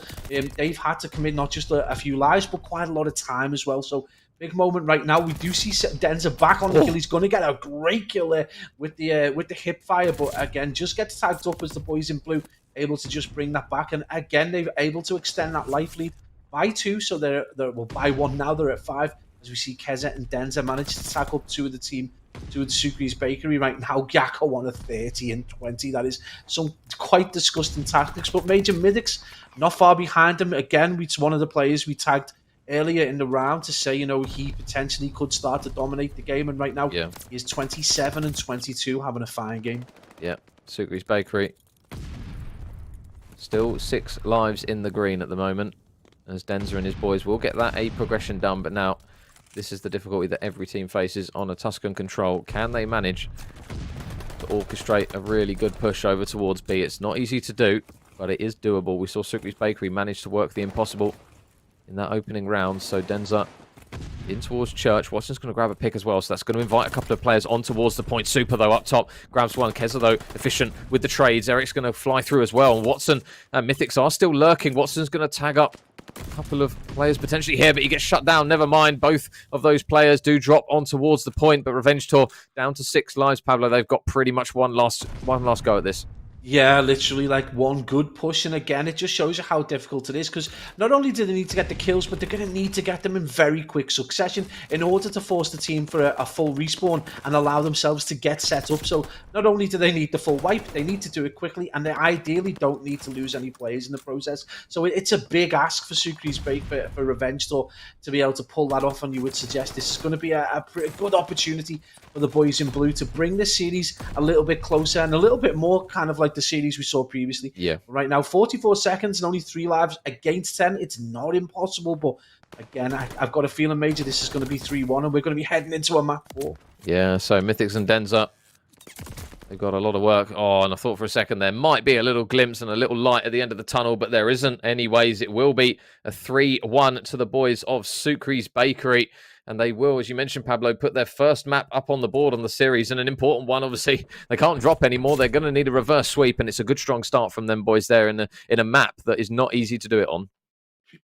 they've had to commit not just a few lives, but quite a lot of time as well. So big moment right now. We do see Denza back on the kill. He's going to get a great kill there with the hip fire, but again, just gets tagged up as the boys in blue able to just bring that back. And again, they're able to extend that life lead by 2, so they're by 1 now. They're at 5 as we see Keza and Denza manage to tackle 2 of the team, 2 of the Sukri's Bakery right now. Yakko on a 30 and 20. That is some quite disgusting tactics, but Major Mythics not far behind him. Again, it's one of the players we tagged earlier in the round to say, you know, he potentially could start to dominate the game, and right now he's 27 and 22, having a fine game. Yeah, Sukri's Bakery still 6 lives in the green at the moment, as Denza and his boys will get that A progression done. But now this is the difficulty that every team faces on a Tuscan control. Can they manage to orchestrate a really good push over towards B? It's not easy to do, but it is doable. We saw Sukri's Bakery manage to work the impossible in that opening round. So Denza in towards Church. Watson's going to grab a pick as well, so that's going to invite a couple of players on towards the point. Super, though, up top, grabs one. Keza, though, efficient with the trades. Eric's going to fly through as well, and Watson and Mythics are still lurking. Watson's going to tag up a couple of players potentially here, but he gets shut down. Never mind, both of those players do drop on towards the point, but Revenge Tour down to 6 lives, Pablo. They've got pretty much one last go at this. Yeah, literally like one good push. And again, it just shows you how difficult it is, because not only do they need to get the kills, but they're going to need to get them in very quick succession in order to force the team for a full respawn and allow themselves to get set up. So not only do they need the full wipe, they need to do it quickly, and they ideally don't need to lose any players in the process. So it's a big ask for Sucre's Bake for Revenge Tour to be able to pull that off, and you would suggest this is going to be a good opportunity for the boys in blue to bring this series a little bit closer and a little bit more kind of like the series we saw previously. Yeah. Right now, 44 seconds and only 3 lives against 10. It's not impossible, but again, I've got a feeling, Major, this is going to be 3-1, and we're going to be heading into a map 4. Yeah, so Mythics and Denza, they've got a lot of work. Oh, and I thought for a second there might be a little glimpse and a little light at the end of the tunnel, but there isn't. Anyways, it will be a 3-1 to the boys of Sucre's Bakery. And they will, as you mentioned, Pablo, put their first map up on the board on the series, and an important one. Obviously, they can't drop anymore. They're going to need a reverse sweep, and it's a good, strong start from them boys there in a map that is not easy to do it on.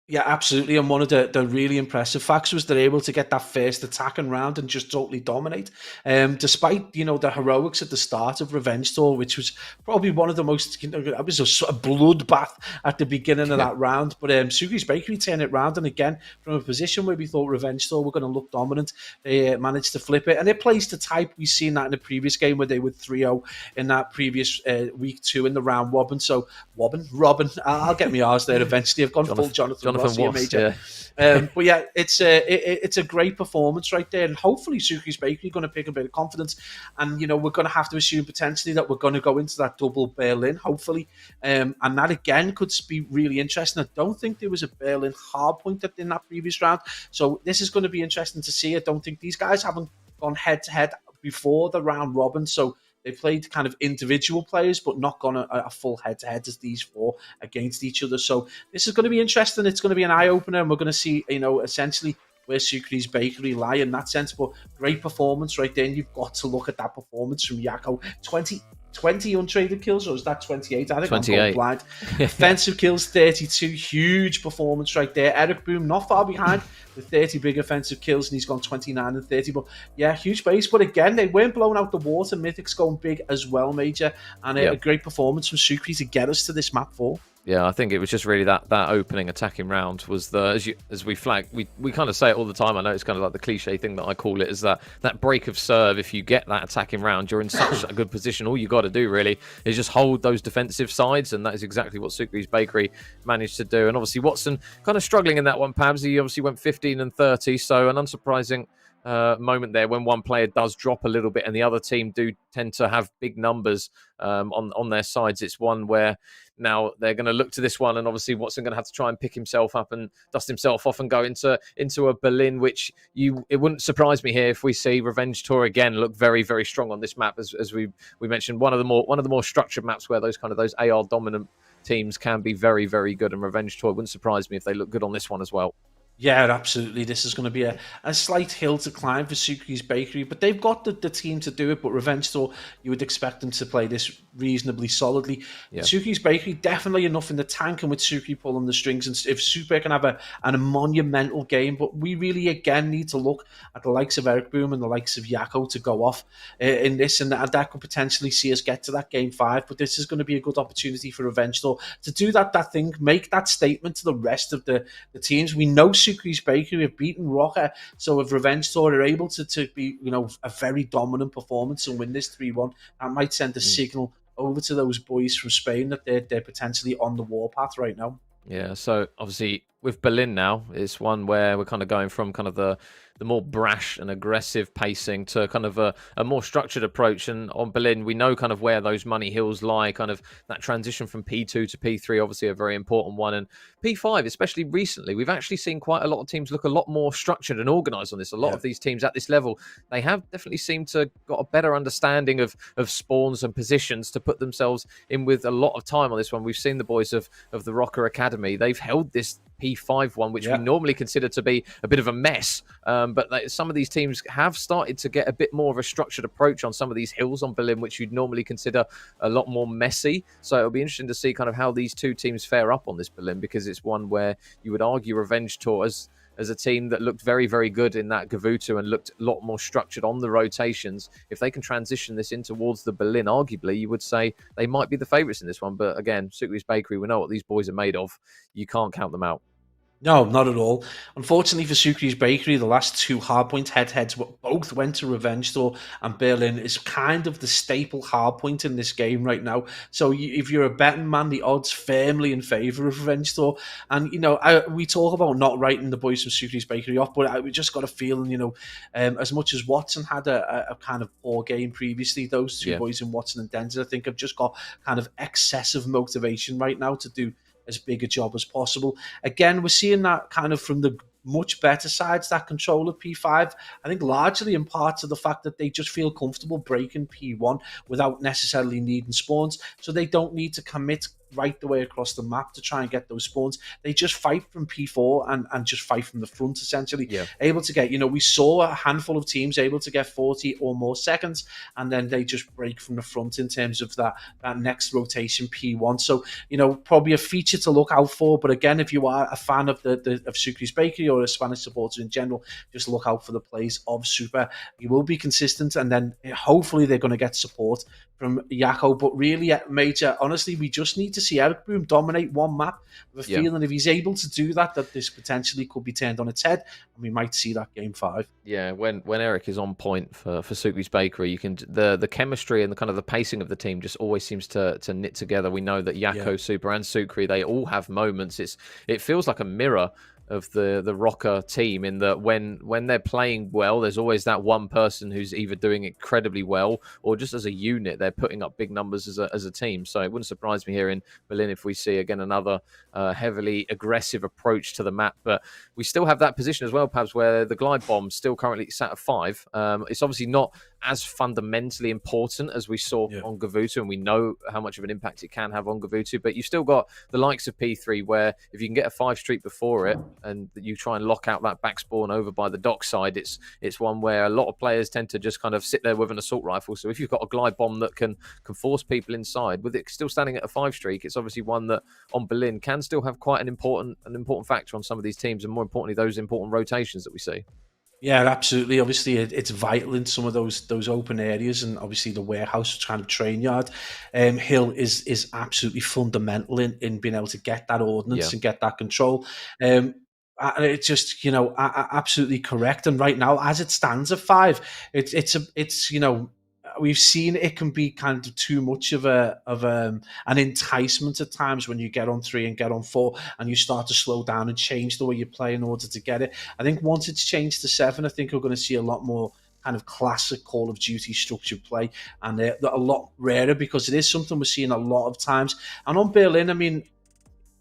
Yeah, absolutely. And one of the really impressive facts was they're able to get that first attacking round and just totally dominate. Despite, the heroics at the start of Revenge Tour, which was probably one of the most, it was a bloodbath at the beginning of that round. But Sucre's Bakery turned it round. And again, from a position where we thought Revenge Tour were going to look dominant, they managed to flip it. And it plays the type. We've seen that in the previous game where they were 3-0 in that previous week 2 in the round robin. So, Robin, I'll get my R's there eventually. I've gone full Jonathan Ross, Major. Yeah. But yeah, it's a great performance right there, and hopefully Sucre's Bakery going to pick a bit of confidence, and we're going to have to assume potentially that we're going to go into that double Berlin, hopefully, and that again could be really interesting. I don't think there was a Berlin hard point in that previous round, so this is going to be interesting to see. I don't think these guys haven't gone head to head before the round robin, so they played kind of individual players, but not gone a full head-to-head as these 4 against each other. So this is going to be interesting. It's going to be an eye-opener, and we're going to see, essentially where Sucre's Bakery lie in that sense. But great performance right there, and you've got to look at that performance from Yako. 20 untraded kills, or is that 28? I think 28. I'm going blind. Offensive kills, 32. Huge performance right there. Eric Boom not far behind with 30 big offensive kills, and he's gone 29 and 30. But yeah, huge base. But again, they weren't blown out the water. Mythic's going big as well, Major. And a great performance from Sucre to get us to this map 4. Yeah, I think it was just really that opening attacking round was the, as we flag, we kind of say it all the time. I know it's kind of like the cliche thing that I call it, is that break of serve. If you get that attacking round, you're in such a good position. All you got to do really is just hold those defensive sides, and that is exactly what Sucre's Bakery managed to do. And obviously Watson kind of struggling in that one, Pabs. He obviously went 15 and 30, so an unsurprising moment there when one player does drop a little bit and the other team do tend to have big numbers on their sides. It's one where now they're going to look to this one, and obviously Watson going to have to try and pick himself up and dust himself off and go into a Berlin, which it wouldn't surprise me here if we see Revenge Tour again look very, very strong on this map, as we mentioned, one of the more structured maps where those AR dominant teams can be very, very good, and Revenge Tour wouldn't surprise me if they look good on this one as well. Yeah, absolutely. This is going to be a slight hill to climb for Sucre's Bakery, but they've got the team to do it. But Revenge Tour, you would expect them to play this reasonably solidly. Yeah. Sucre's Bakery, definitely enough in the tank, and with Sucre pulling the strings, and if Super can have a monumental game. But we really, again, need to look at the likes of Eric Boom and the likes of Yako to go off in this, and that could potentially see us get to that game 5. But this is going to be a good opportunity for Revenge Tour to do that thing, make that statement to the rest of the teams. We know Sucre's Bakery have beaten Rocker, so if Revenge Tour are able to be, a very dominant performance and win this 3-1, that might send a signal over to those boys from Spain that they're potentially on the warpath right now. Yeah, so obviously with Berlin now, it's one where we're kind of going from kind of the more brash and aggressive pacing to kind of a more structured approach. And on Berlin, we know kind of where those money hills lie, kind of that transition from P2 to P3, obviously a very important one. And P5, especially recently, we've actually seen quite a lot of teams look a lot more structured and organised on this. A lot of these teams at this level, they have definitely seemed to got a better understanding of spawns and positions to put themselves in with a lot of time on this one. We've seen the boys of the Rocker Academy. They've held this P5 one, which we Yeah. normally consider to be a bit of a mess. But some of these teams have started to get a bit more of a structured approach on some of these hills on Berlin, which you'd normally consider a lot more messy. So it'll be interesting to see kind of how these two teams fare up on this Berlin, because it's one where you would argue Revenge Tour as a team that looked very, very good in that Gavutu and looked a lot more structured on the rotations. If they can transition this in towards the Berlin, arguably, you would say they might be the favourites in this one. But again, Sukri's Bakery, we know what these boys are made of. You can't count them out. No, not at all. Unfortunately for Sukri's Bakery, the last two hardpoint head-heads both went to Revenge Tour, and Berlin is kind of the staple hardpoint in this game right now. So if you're a betting man, the odds firmly in favour of Revenge Tour. And, we talk about not writing the boys from Sukri's Bakery off, but we just got a feeling, as much as Watson had a kind of poor game previously, those two boys in Watson and Denzer, I think, have just got kind of excessive motivation right now to do as big a job as possible. Again, we're seeing that kind of from the much better sides that control of P5. I think largely in part to the fact that they just feel comfortable breaking P1 without necessarily needing spawns. So they don't need to commit right the way across the map to try and get those spawns. They just fight from P4 and just fight from the front, essentially. Yeah. Able to get, we saw a handful of teams able to get 40 or more seconds, and then they just break from the front in terms of that next rotation P1. So, probably a feature to look out for. But again, if you are a fan of of Sukri's Bakery or a Spanish supporter in general, just look out for the plays of Super. He will be consistent, and then hopefully they're going to get support from Yako. But really, Major, honestly, we just need to see Eric Boom dominate one map. With a feeling if he's able to do that this potentially could be turned on its head, and we might see that game 5. Yeah, when Eric is on point for Sukri's Bakery, you can the chemistry and the kind of the pacing of the team just always seems to knit together. We know that Yako, Super, and Sukri, they all have moments. It feels like a mirror of the Rocker team, in that when they're playing well, there's always that one person who's either doing incredibly well or just as a unit they're putting up big numbers as a team. So it wouldn't surprise me here in Berlin if we see again another heavily aggressive approach to the map. But we still have that position as well, perhaps, where the glide bomb's still currently sat at 5. It's obviously not as fundamentally important as we saw on Gavutu, and we know how much of an impact it can have on Gavutu, but you've still got the likes of P3, where if you can get a 5 streak before it and you try and lock out that back spawn over by the dock side, it's one where a lot of players tend to just kind of sit there with an assault rifle. So if you've got a glide bomb that can force people inside, with it still standing at a 5 streak, it's obviously one that on Berlin can still have quite an important factor on some of these teams, and more importantly, those important rotations that we see. Yeah, absolutely. Obviously, it's vital in some of those open areas, and obviously the warehouse kind of train yard. Hill is absolutely fundamental in being able to get that ordnance and get that control. And it's just absolutely correct. And right now, as it stands at 5, it's we've seen it can be kind of too much of an enticement at times when you get on 3 and get on 4 and you start to slow down and change the way you play in order to get it. I think once it's changed to 7, I think we're going to see a lot more kind of classic Call of Duty structured play, and a lot rarer, because it is something we're seeing a lot of times. And on Berlin, I mean,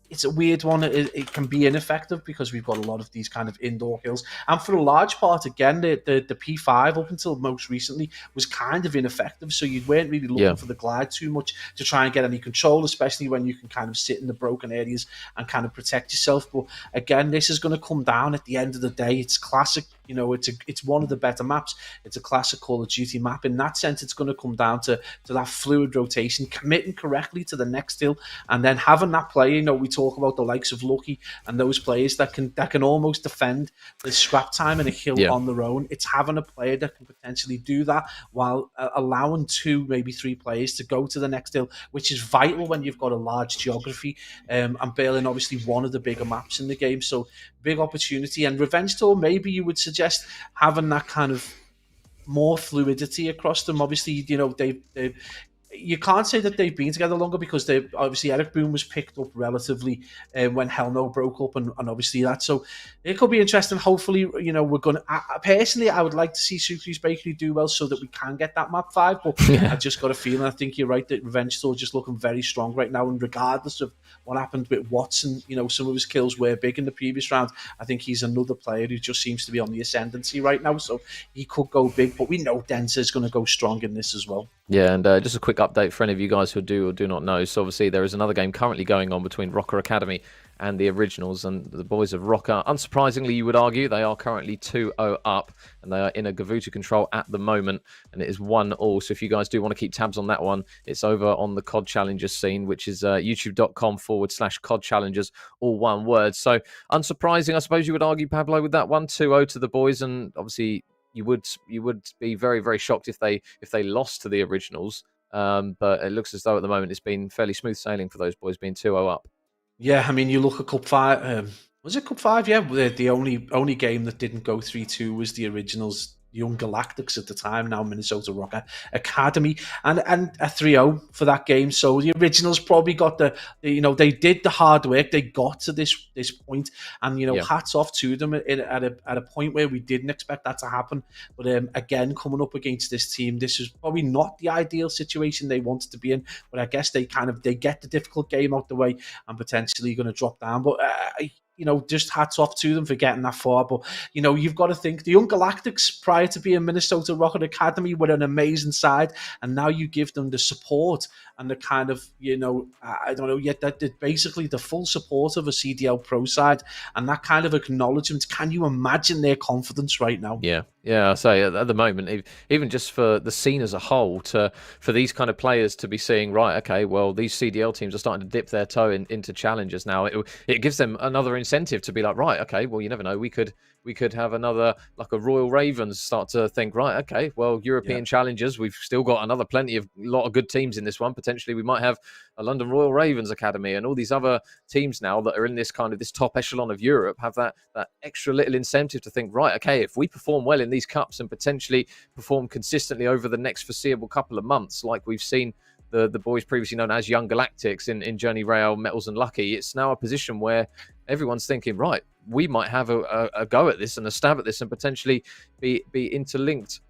it's a weird one. It can be ineffective because we've got a lot of these kind of indoor kills. And for a large part, again, the P5 up until most recently was kind of ineffective. So you weren't really looking for the glide too much to try and get any control, especially when you can kind of sit in the broken areas and kind of protect yourself. But again, this is going to come down at the end of the day. It's classic. It's one of the better maps. It's a classic Call of Duty map. In that sense, it's going to come down to that fluid rotation, committing correctly to the next hill, and then having that play. We talk about the likes of Lucky and those players that can almost defend the scrap time in a hill on their own. It's having a player that can potentially do that while allowing 2, maybe 3 players to go to the next hill, which is vital when you've got a large geography. And Berlin, obviously, one of the bigger maps in the game, so big opportunity. And Revenge Tour, maybe you would suggest having that kind of more fluidity across them. Obviously, they've you can't say that they've been together longer, because they obviously Eric Boom was picked up relatively when Hell No broke up, and obviously that. So it could be interesting. Hopefully, we're going to. Personally, I would like to see Sukri's Bakery do well so that we can get that map 5. But I just got a feeling. I think you're right that Revenge Store just looking very strong right now, and regardless of what happened with Watson, some of his kills were big in the previous round. I think he's another player who just seems to be on the ascendancy right now, so he could go big. But we know Denzer is going to go strong in this as well. Yeah, and just a quick update for any of you guys who do or do not know. So obviously there is another game currently going on between Rocker Academy and the Originals. And the boys of Rocker, unsurprisingly, you would argue, they are currently 2-0 up, and they are in a Gavutu control at the moment, and it is 1-1. So if you guys do want to keep tabs on that one, it's over on the COD Challengers scene, which is youtube.com/COD Challengers, all one word. So unsurprising, I suppose you would argue, Pablo, with that one, 2-0 to the boys, and obviously you would be very, very shocked if they lost to the Originals. But it looks as though at the moment it's been fairly smooth sailing for those boys, being 2-0 up. Yeah, I mean, you look at Cup 5. Was it Cup 5? Yeah, the only game that didn't go 3-2 was the Originals, Young Galactics at the time, now Minnesota Rocker Academy, and a 3-0 for that game. So the Originals probably got they did the hard work, they got to this point, and hats off to them at a point where we didn't expect that to happen. But again, coming up against this team, this is probably not the ideal situation they wanted to be in. But I guess they get the difficult game out the way and potentially going to drop down. But just hats off to them for getting that far. But, you've got to think the Young Galactics, prior to being Minnesota Rocket Academy, were an amazing side. And now you give them the support and the kind of, I don't know yet, that basically the full support of a CDL Pro side and that kind of acknowledgement. Can you imagine their confidence right now? Yeah, I say at the moment, even just for the scene as a whole, for these kind of players to be seeing, right, okay, well, these CDL teams are starting to dip their toe into challengers now. It gives them another incentive to be like, right, okay, well, you never know, we could have another, like a Royal Ravens start to think, right, okay, well, European challengers, we've still got lot of good teams in this one. Potentially we might have a London Royal Ravens Academy, and all these other teams now that are in this top echelon of Europe have that extra little incentive to think, right, okay, if we perform well in these cups and potentially perform consistently over the next foreseeable couple of months, like we've seen the boys previously known as Young Galactics in Journey Rail, Metals and Lucky, it's now a position where everyone's thinking, right, we might have a go at this and a stab at this and potentially be interlinked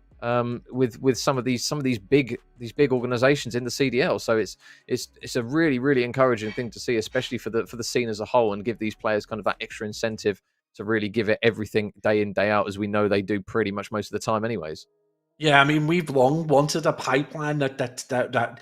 with some of these big organizations in the CDL. So it's a really, really encouraging thing to see, especially for the scene as a whole, and give these players kind of that extra incentive to really give it everything day in, day out, as we know they do pretty much most of the time anyways. Yeah, I mean, we've long wanted a pipeline that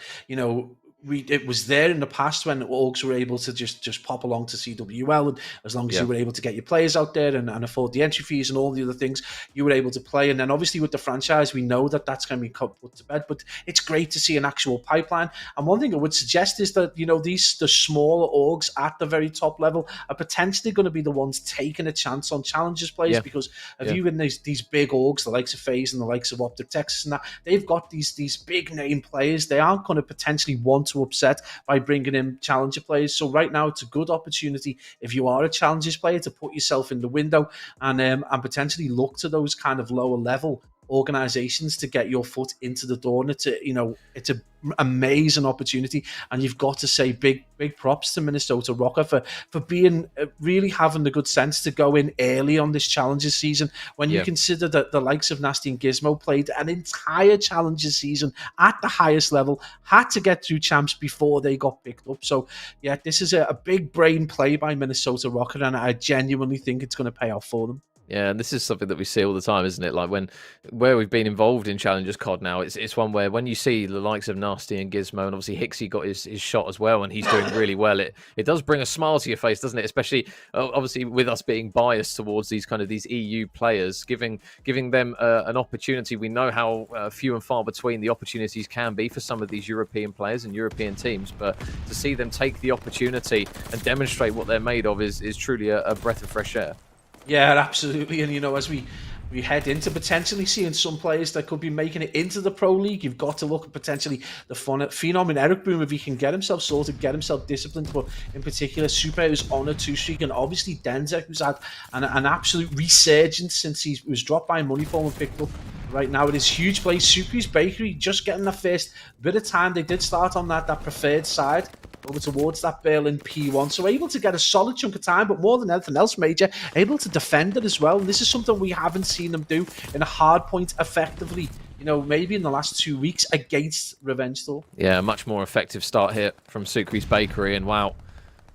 it was there in the past when orgs were able to just pop along to CWL, and as long as you were able to get your players out there and afford the entry fees and all the other things, you were able to play. And then obviously with the franchise, we know that's going to be put to bed. But it's great to see an actual pipeline. And one thing I would suggest is that the smaller orgs at the very top level are potentially going to be the ones taking a chance on challengers players, because of you in these big orgs, the likes of FaZe and the likes of Optic Texas, and that they've got these big name players. They aren't going to potentially want to upset by bringing in challenger players. So right now it's a good opportunity if you are a challengers player to put yourself in the window and potentially look to those kind of lower level organizations to get your foot into the door. And it's an amazing opportunity, and you've got to say big props to Minnesota Rocker for being really having the good sense to go in early on this challenges season, when you consider that the likes of Nasty and Gizmo played an entire challenges season at the highest level, had to get through champs before they got picked up. So yeah, this is a big brain play by Minnesota Rocker, and I genuinely think it's going to pay off for them. Yeah, and this is something that we see all the time, isn't it? Like where we've been involved in Challengers COD now, it's one where when you see the likes of Nasty and Gizmo, and obviously Hixie got his shot as well, and he's doing really well, it does bring a smile to your face, doesn't it? Especially, obviously, with us being biased towards these EU players, giving them an opportunity. We know how few and far between the opportunities can be for some of these European players and European teams, but to see them take the opportunity and demonstrate what they're made of is truly a breath of fresh air. Yeah, absolutely. And, as we head into potentially seeing some players that could be making it into the Pro League, you've got to look at potentially the phenom in Eric Boom, if he can get himself sorted, get himself disciplined, but in particular, Super, who's on a 2-streak, and obviously Denzer, who's had an absolute resurgence since he was dropped by Moneyfall and picked up right now. It is huge play. Super's Bakery just getting the first bit of time. They did start on that preferred side over towards that Berlin P1, so able to get a solid chunk of time, but more than anything else, Major, able to defend it as well. And this is something we haven't seen them do in a hard point effectively, maybe in the last 2 weeks against Revenge Tour. Yeah, much more effective start here from Sucre's Bakery, and wow,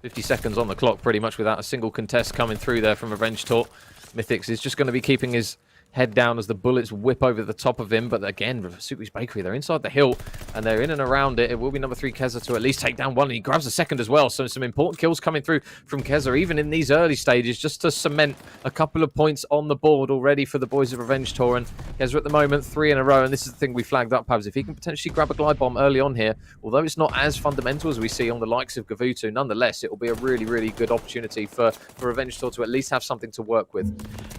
50 seconds on the clock pretty much without a single contest coming through there from Revenge Tour. Mythics is just going to be keeping his head down as the bullets whip over the top of him. But again, Sukri's Bakery, they're inside the hill and they're in and around it. It will be number 3 Keza to at least take down one, and he grabs a second as well. So some important kills coming through from Keza, even in these early stages, just to cement a couple of points on the board already for the boys of Revenge Tour. And Keza at the moment 3 in a row, and this is the thing we flagged up, Pabs. If he can potentially grab a glide bomb early on here, although it's not as fundamental as we see on the likes of Gavutu, nonetheless, it will be a really, really good opportunity for Revenge Tour to at least have something to work with.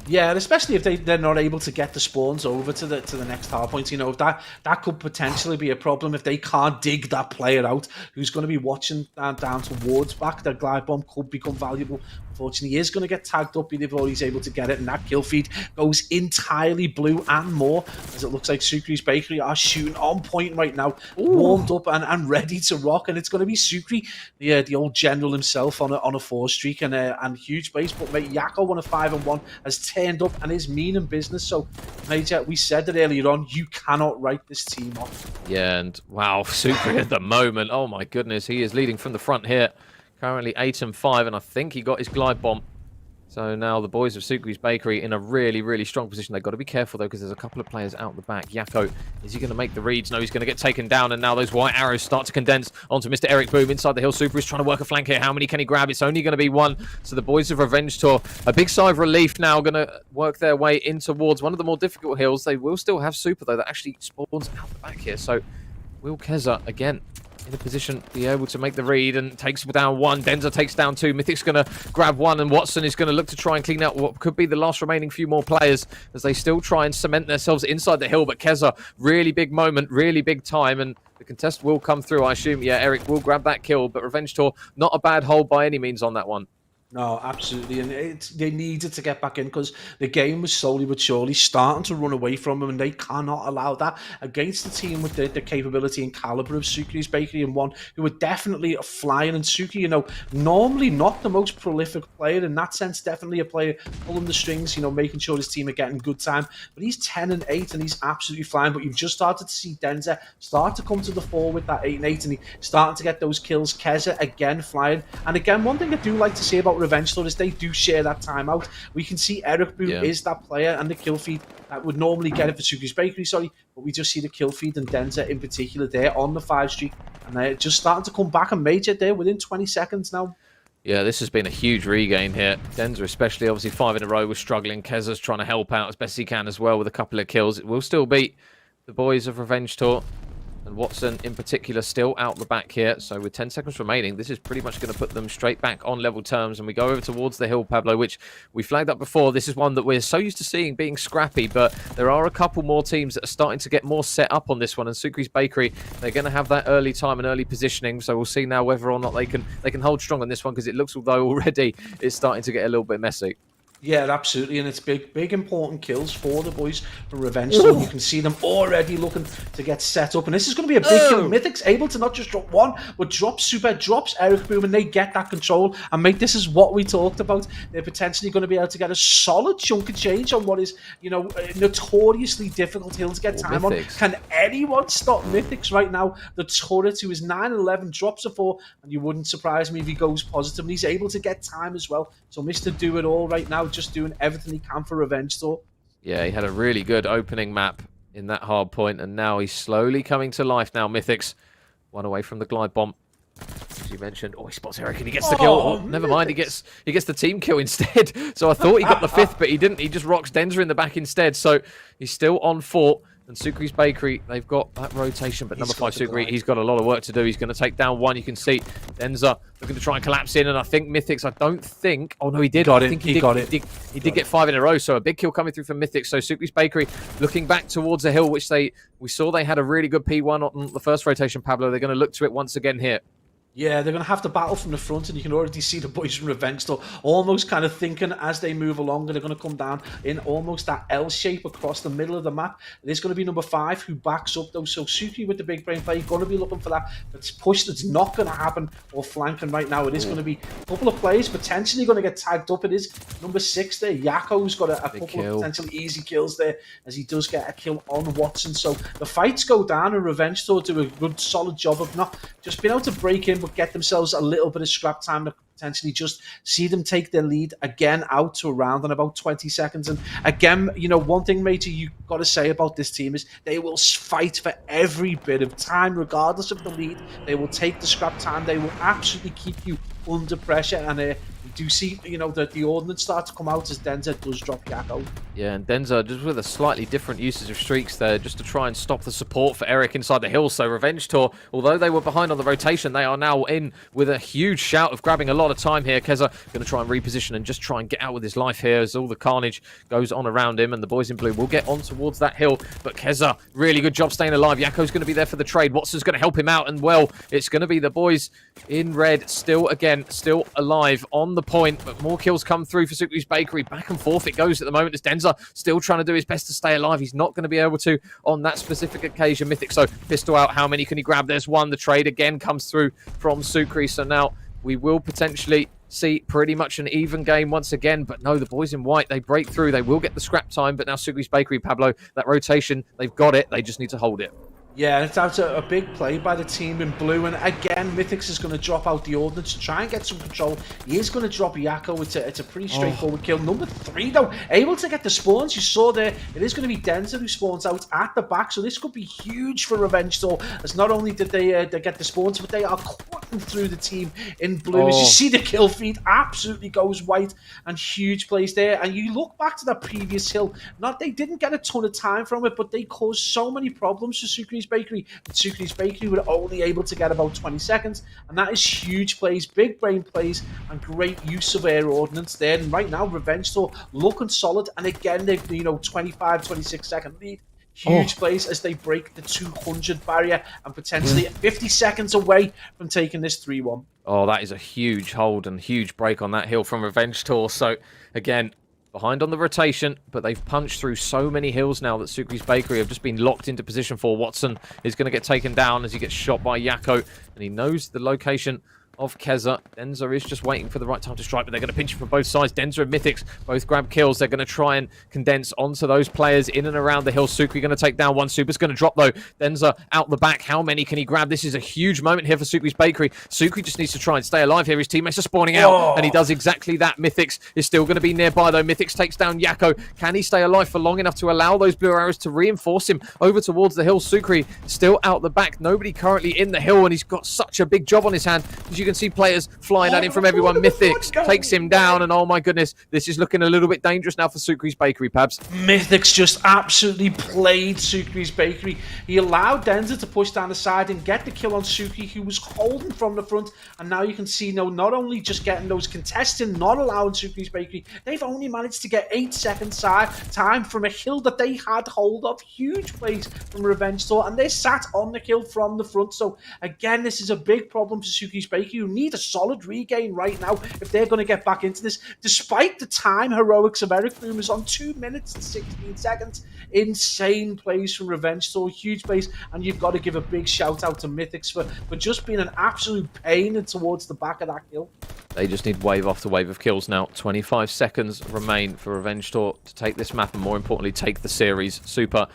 Yeah, and especially if they're not able to get the spawns over to the next hard point, you know, that could potentially be a problem if they can't dig that player out who's going to be watching down towards back. Their glide bomb could become valuable. Unfortunately, he is going to get tagged up before he's able to get it, and that kill feed goes entirely blue and more, as it looks like Sukri's Bakery are shooting on point right now. Ooh. Warmed up and ready to rock, and it's going to be Sukri, the old general himself, on a 4 streak and huge base. But mate, Yako on a 5-1 has turned up and is meaning business. So, Major, we said it earlier on, you cannot write this team off. Yeah, and wow, Sukri at the moment, oh my goodness, he is leading from the front here. Currently 8 and 5, and I think he got his glide bomb. So now the boys of Sukri's Bakery in a really, really strong position. They've got to be careful, though, because there's a couple of players out the back. Yako, is he going to make the reads? No, he's going to get taken down, and now those white arrows start to condense onto Mr. Eric Boom inside the hill. Super is trying to work a flank here. How many can he grab? It's only going to be 1. So the boys of Revenge Tour, a big sigh of relief now, going to work their way in towards one of the more difficult hills. They will still have Super, though, that actually spawns out the back here. So will Keza, again, in a position to be able to make the read, and takes down 1. Denza takes down 2. Mythic's going to grab 1, and Watson is going to look to try and clean out what could be the last remaining few more players as they still try and cement themselves inside the hill. But Keza, really big moment, really big time, and the contest will come through. I assume, yeah, Eric will grab that kill, but Revenge Tour, not a bad hold by any means on that one. No, absolutely, and they needed to get back in because the game was slowly but surely starting to run away from them, and they cannot allow that against the team with the capability and caliber of Sukri's Bakery, and one who are definitely flying. And Sukri, you know, normally not the most prolific player in that sense, definitely a player pulling the strings, you know, making sure his team are getting good time. But he's 10 and 8, and he's absolutely flying. But you've just started to see Denza start to come to the fore with that 8 and 8, and he's starting to get those kills. Keza again flying, and again, one thing I do like to say about Revenge Tour is they do share that time out. We can see Eric Boom is that player and the kill feed that would normally get it for Sukri's Bakery, but we just see the kill feed and Denza in particular there on the 5 streak, and they're just starting to come back and Major there within 20 seconds now. Yeah, this has been a huge regain here. Denza especially, obviously 5 in a row, was struggling. Keza's trying to help out as best he can as well with a couple of kills. It will still beat the boys of Revenge Tour. And Watson, in particular, still out the back here. So with 10 seconds remaining, this is pretty much going to put them straight back on level terms. And we go over towards the hill, Pablo, which we flagged up before. This is one that we're so used to seeing being scrappy, but there are a couple more teams that are starting to get more set up on this one. And Sukri's Bakery, they're going to have that early time and early positioning. So we'll see now whether or not they can hold strong on this one, because it looks, although already it's starting to get a little bit messy. Yeah, absolutely, and it's big important kills for the boys for Revenge. So you can see them already looking to get set up, and this is going to be a big kill. Mythic's able to not just drop 1, but drop Super, drops Eric Boom, and they get that control. And mate, this is what we talked about. They're potentially going to be able to get a solid chunk of change on what is, you know, a notoriously difficult hill to get time Mythics on. Can anyone stop Mythics right now? The turret, who is 9 and 11, drops a 4, and you wouldn't surprise me if he goes positive, and he's able to get time as well. So Mr. Do It All right now, just doing everything he can for Revenge Tour. Yeah, he had a really good opening map in that hard point, and now he's slowly coming to life now. Mythics, 1 away from the glide bomb. As you mentioned, he spots Eric and he gets the kill. Oh, never mind, he gets the team kill instead. So I thought he got the 5th, but he didn't. He just rocks Denza in the back instead. So he's still on 4. And Sukri's Bakery, they've got that rotation, but number 5 Sukri, he's got a lot of work to do. He's going to take down 1. You can see Denza looking to try and collapse in, and I think Mythics, oh no, he did. I think he got it. He did get 5 in a row, so a big kill coming through from Mythics. So Sukri's Bakery looking back towards the hill, which we saw they had a really good P1 on the first rotation, Pablo. They're going to look to it once again here. Yeah, they're going to have to battle from the front, and you can already see the boys from Revenge Tour almost kind of thinking as they move along, and they're going to come down in almost that L shape across the middle of the map. It is going to be number 5 who backs up, though. So Sukri with the big brain play, going to be looking for that push that's not going to happen, or flanking right now. It is going to be a couple of players potentially going to get tagged up. It is number 6 there. Yako's got a couple of potential easy kills there, as he does get a kill on Watson. So the fights go down, and Revenge Tour do a good solid job of not just being able to break in, but get themselves a little bit of scrap time to potentially just see them take their lead again out to around in about 20 seconds. And again, you know, one thing, Major, you got to say about this team is they will fight for every bit of time, regardless of the lead. They will take the scrap time. They will absolutely keep you under pressure. And we do see, you know, that the ordnance start to come out as Denza does drop Yakko. Yeah, and Denza just with a slightly different usage of streaks there, just to try and stop the support for Eric inside the hill. So Revenge Tour, although they were behind on the rotation, they are now in with a huge shout of grabbing a lot of time here. Keza going to try and reposition and just try and get out with his life here as all the carnage goes on around him, and the boys in blue will get on towards that hill. But Keza, really good job staying alive. Yakko's going to be there for the trade. Watson's going to help him out, and well, it's going to be the boys in red still alive on the point, but more kills come through for Sukri's Bakery. Back and forth it goes at the moment as Denza still trying to do his best to stay alive. He's not going to be able to on that specific occasion. Mythic, so pistol out. How many can he grab? There's one. The trade again comes through from Sukri. So now we will potentially see pretty much an even game once again. But no, the boys in white, they break through. They will get the scrap time. But now Sukri's Bakery, Pablo, that rotation, they've got it. They just need to hold it. Yeah, it's out a big play by the team in blue, and again, Mythix is going to drop out the ordnance to try and get some control. He is going to drop Yakko. It's a pretty straightforward kill. Number 3, though, able to get the spawns. You saw there, it is going to be Denza who spawns out at the back, so this could be huge for Revenge Tour, as not only did they get the spawns, but they are cutting through the team in blue. As you see, the kill feed absolutely goes white, and huge plays there. And you look back to that previous hill, they didn't get a ton of time from it, but they caused so many problems for Sukri's Bakery. Sukri's Bakery were only able to get about 20 seconds, and that is huge plays, big brain plays, and great use of air ordnance there. And right now, Revenge Tour looking solid, and again, they've 25, 26 second lead. Huge plays as they break the 200 barrier and potentially 50 seconds away from taking this 3-1. Oh, that is a huge hold and huge break on that hill from Revenge Tour. So again, behind on the rotation, but they've punched through so many hills now that Sukri's Bakery have just been locked into position for. Watson is going to get taken down as he gets shot by Yakko, and he knows the location of Keza. Denza is just waiting for the right time to strike, but they're going to pinch it from both sides. Denza and Mythix both grab kills. They're going to try and condense onto those players in and around the hill. Sukri going to take down one. Super's going to drop, though. Denza out the back. How many can he grab? This is a huge moment here for Sukri's Bakery. Sukri just needs to try and stay alive here. His teammates are spawning out, and he does exactly that. Mythix is still going to be nearby, though. Mythix takes down Yakko. Can he stay alive for long enough to allow those blue arrows to reinforce him over towards the hill? Sukri still out the back. Nobody currently in the hill, and he's got such a big job on his hand. As you can see, players flying at him from everyone. Mythix takes him down, and oh my goodness, this is looking a little bit dangerous now for Sukri's Bakery, Pabs. Mythix just absolutely played Sukri's Bakery. He allowed Denza to push down the side and get the kill on Sukri, who was holding from the front, and now you can see not only just getting those contesting, not allowing Sukri's Bakery, they've only managed to get 8 seconds time from a hill that they had hold of. Huge plays from Revenge Tour, and they sat on the kill from the front. So again, this is a big problem for Sukri's Bakery, who need a solid regain right now if they're going to get back into this. Despite the time heroics of Eric Boom is on 2 minutes and 16 seconds. Insane plays from Revenge Tour, huge plays, and you've got to give a big shout out to Mythix for just being an absolute pain towards the back of that kill. They just need wave after wave of kills now. 25 seconds remain for Revenge Tour to take this map and more importantly take the series. Super,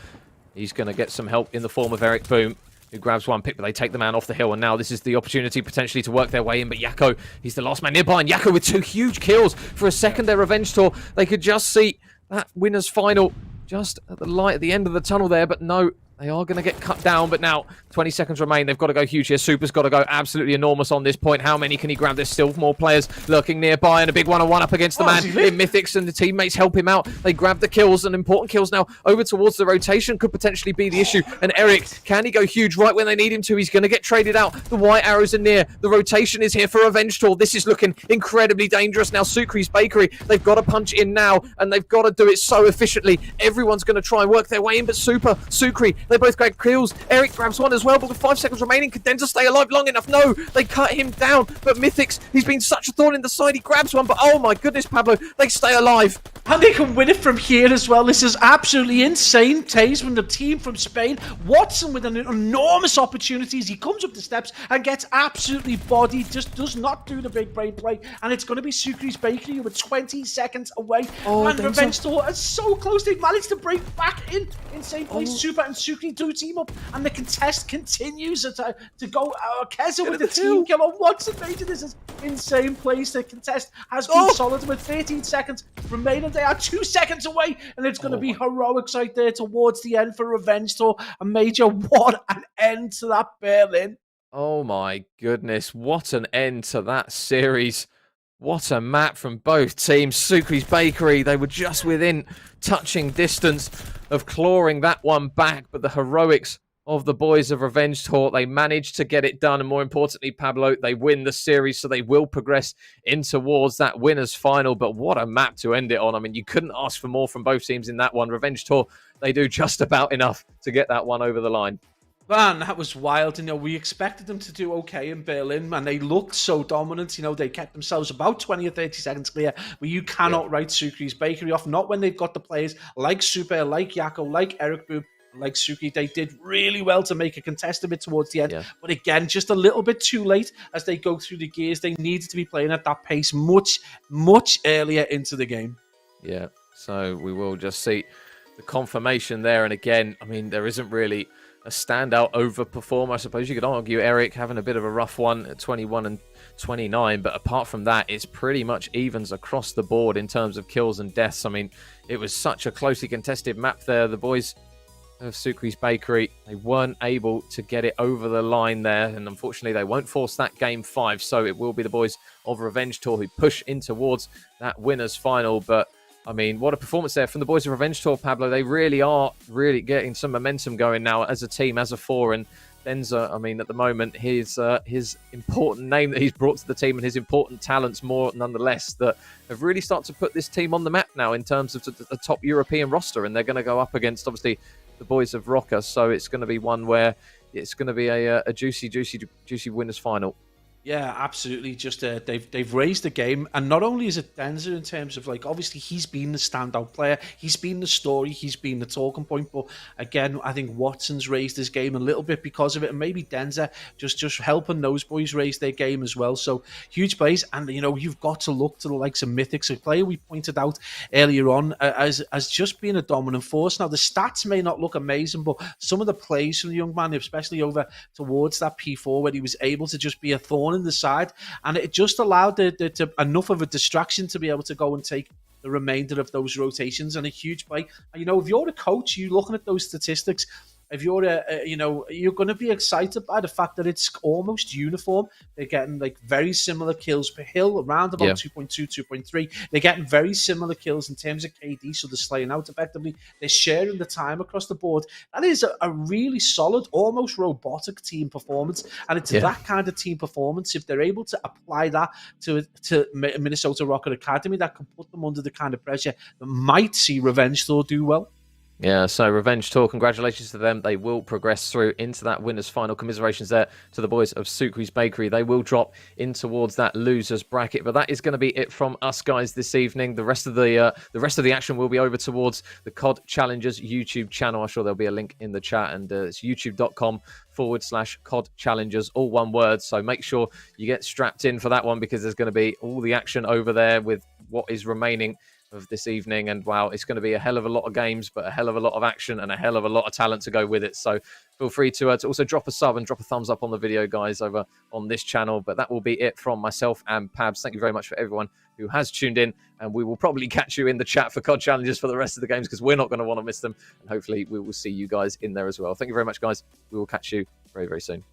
he's going to get some help in the form of Eric Boom, who grabs one pick, but they take the man off the hill, and now this is the opportunity potentially to work their way in. But Yakko, he's the last man nearby, and Yakko with 2 huge kills. For a second there, Revenge Tour, they could just see that winner's final just at the light at the end of the tunnel there, but no, they are going to get cut down. But now 20 seconds remain. They've got to go huge here. Super's got to go absolutely enormous on this point. How many can he grab? There's still more players lurking nearby, and a big one-on-one up against the man in Mythix, and the teammates help him out. They grab the kills, and important kills now over towards the rotation could potentially be the issue. And Eric, can he go huge right when they need him to? He's going to get traded out. The white arrows are near. The rotation is here for Revenge Tour. This is looking incredibly dangerous now. Sukri's Bakery, they've got to punch in now, and they've got to do it so efficiently. Everyone's going to try and work their way in, but Sukri, they both grab kills. Eric grabs one as well, but with 5 seconds remaining, can Denza stay alive long enough? No, they cut him down. But Mythix, he's been such a thorn in the side. He grabs one, but oh my goodness, Pablo, they stay alive. And they can win it from here as well. This is absolutely insane plays from the team from Spain. Watson with an enormous opportunities. He comes up the steps and gets absolutely bodied. Just does not do the big brain play. And it's going to be Sukri's Bakery, who are 20 seconds away. And Revenge Tour are so close. They managed to break back in. Insane plays. Super and Sukri Suki do team up, and the contest continues to go. Keza with the hill. team kill on Watson Major. This is insane place. The contest has been solid with 13 seconds remaining. They are 2 seconds away, and it's going to be heroics right there towards the end for Revenge Tour. And Major, what an end to that Berlin. Oh my goodness, what an end to that series. What a map from both teams. Sukri's Bakery, they were just within touching distance of clawing that one back, but the heroics of the boys of Revenge Tour, they managed to get it done, and more importantly, Pablo, they win the series, so they will progress in towards that winners final. But what a map to end it on. I mean, you couldn't ask for more from both teams in that one. Revenge Tour, they do just about enough to get that one over the line. Man, that was wild. We expected them to do okay in Berlin, man. They looked so dominant. They kept themselves about 20 or 30 seconds clear, but you cannot write Sukri's Bakery off, not when they've got the players like Super, like Yako, like Eric Boom, like Suki. They did really well to make a contest of it towards the end. Yeah. But again, just a little bit too late as they go through the gears. They needed to be playing at that pace much, much earlier into the game. Yeah, so we will just see the confirmation there. And again, I mean, there isn't really a standout overperformer. I suppose you could argue Eric having a bit of a rough one at 21 and 29, but apart from that, it's pretty much evens across the board in terms of kills and deaths. I mean, it was such a closely contested map there. The boys of Sukri's Bakery, they weren't able to get it over the line there, and unfortunately they won't force that game 5, so it will be the boys of Revenge Tour who push in towards that winners final. But I mean, what a performance there from the boys of Revenge Tour, Pablo. They really are getting some momentum going now as a team, as a 4. And Denza, I mean, at the moment, his important name that he's brought to the team and his important talents more nonetheless that have really started to put this team on the map now in terms of the top European roster. And they're going to go up against, obviously, the boys of Rocker. So it's going to be one where it's going to be a juicy winners final. Yeah, absolutely. Just they've raised the game, and not only is it Denzer in terms of obviously he's been the standout player, he's been the story, he's been the talking point. But again, I think Watson's raised his game a little bit because of it, and maybe Denzer just helping those boys raise their game as well. So huge plays, and you've got to look to the likes of Mythics, a player we pointed out earlier on as just being a dominant force. Now the stats may not look amazing, but some of the plays from the young man, especially over towards that P4, where he was able to just be a thorn in the side, and it just allowed enough of a distraction to be able to go and take the remainder of those rotations. And a huge play. If you're a coach, you're looking at those statistics. If you're you're going to be excited by the fact that it's almost uniform. They're getting very similar kills per hill, around about 2.2, 2.3. They're getting very similar kills in terms of KD, so they're slaying out effectively. They're sharing the time across the board. That is a really solid, almost robotic team performance, and it's that kind of team performance. If they're able to apply that to Minnesota Rocket Academy, that can put them under the kind of pressure that might see Revenge Tour do well. Yeah, so Revenge Tour, congratulations to them. They will progress through into that winners final. Commiserations there to the boys of Sukri's Bakery. They will drop in towards that losers bracket. But that is going to be it from us guys this evening. The rest of the action will be over towards the COD Challengers YouTube channel. I'm sure there'll be a link in the chat, and it's youtube.com/COD Challengers, all one word. So make sure you get strapped in for that one, because there's going to be all the action over there with what is remaining of this evening. And wow, it's going to be a hell of a lot of games, but a hell of a lot of action and a hell of a lot of talent to go with it. So feel free to also drop a sub and drop a thumbs up on the video, guys, over on this channel. But that will be it from myself and Pabs. Thank you very much for everyone who has tuned in, and we will probably catch you in the chat for COD Challenges for the rest of the games, because we're not going to want to miss them, and hopefully we will see you guys in there as well. Thank you very much, guys. We will catch you very, very soon.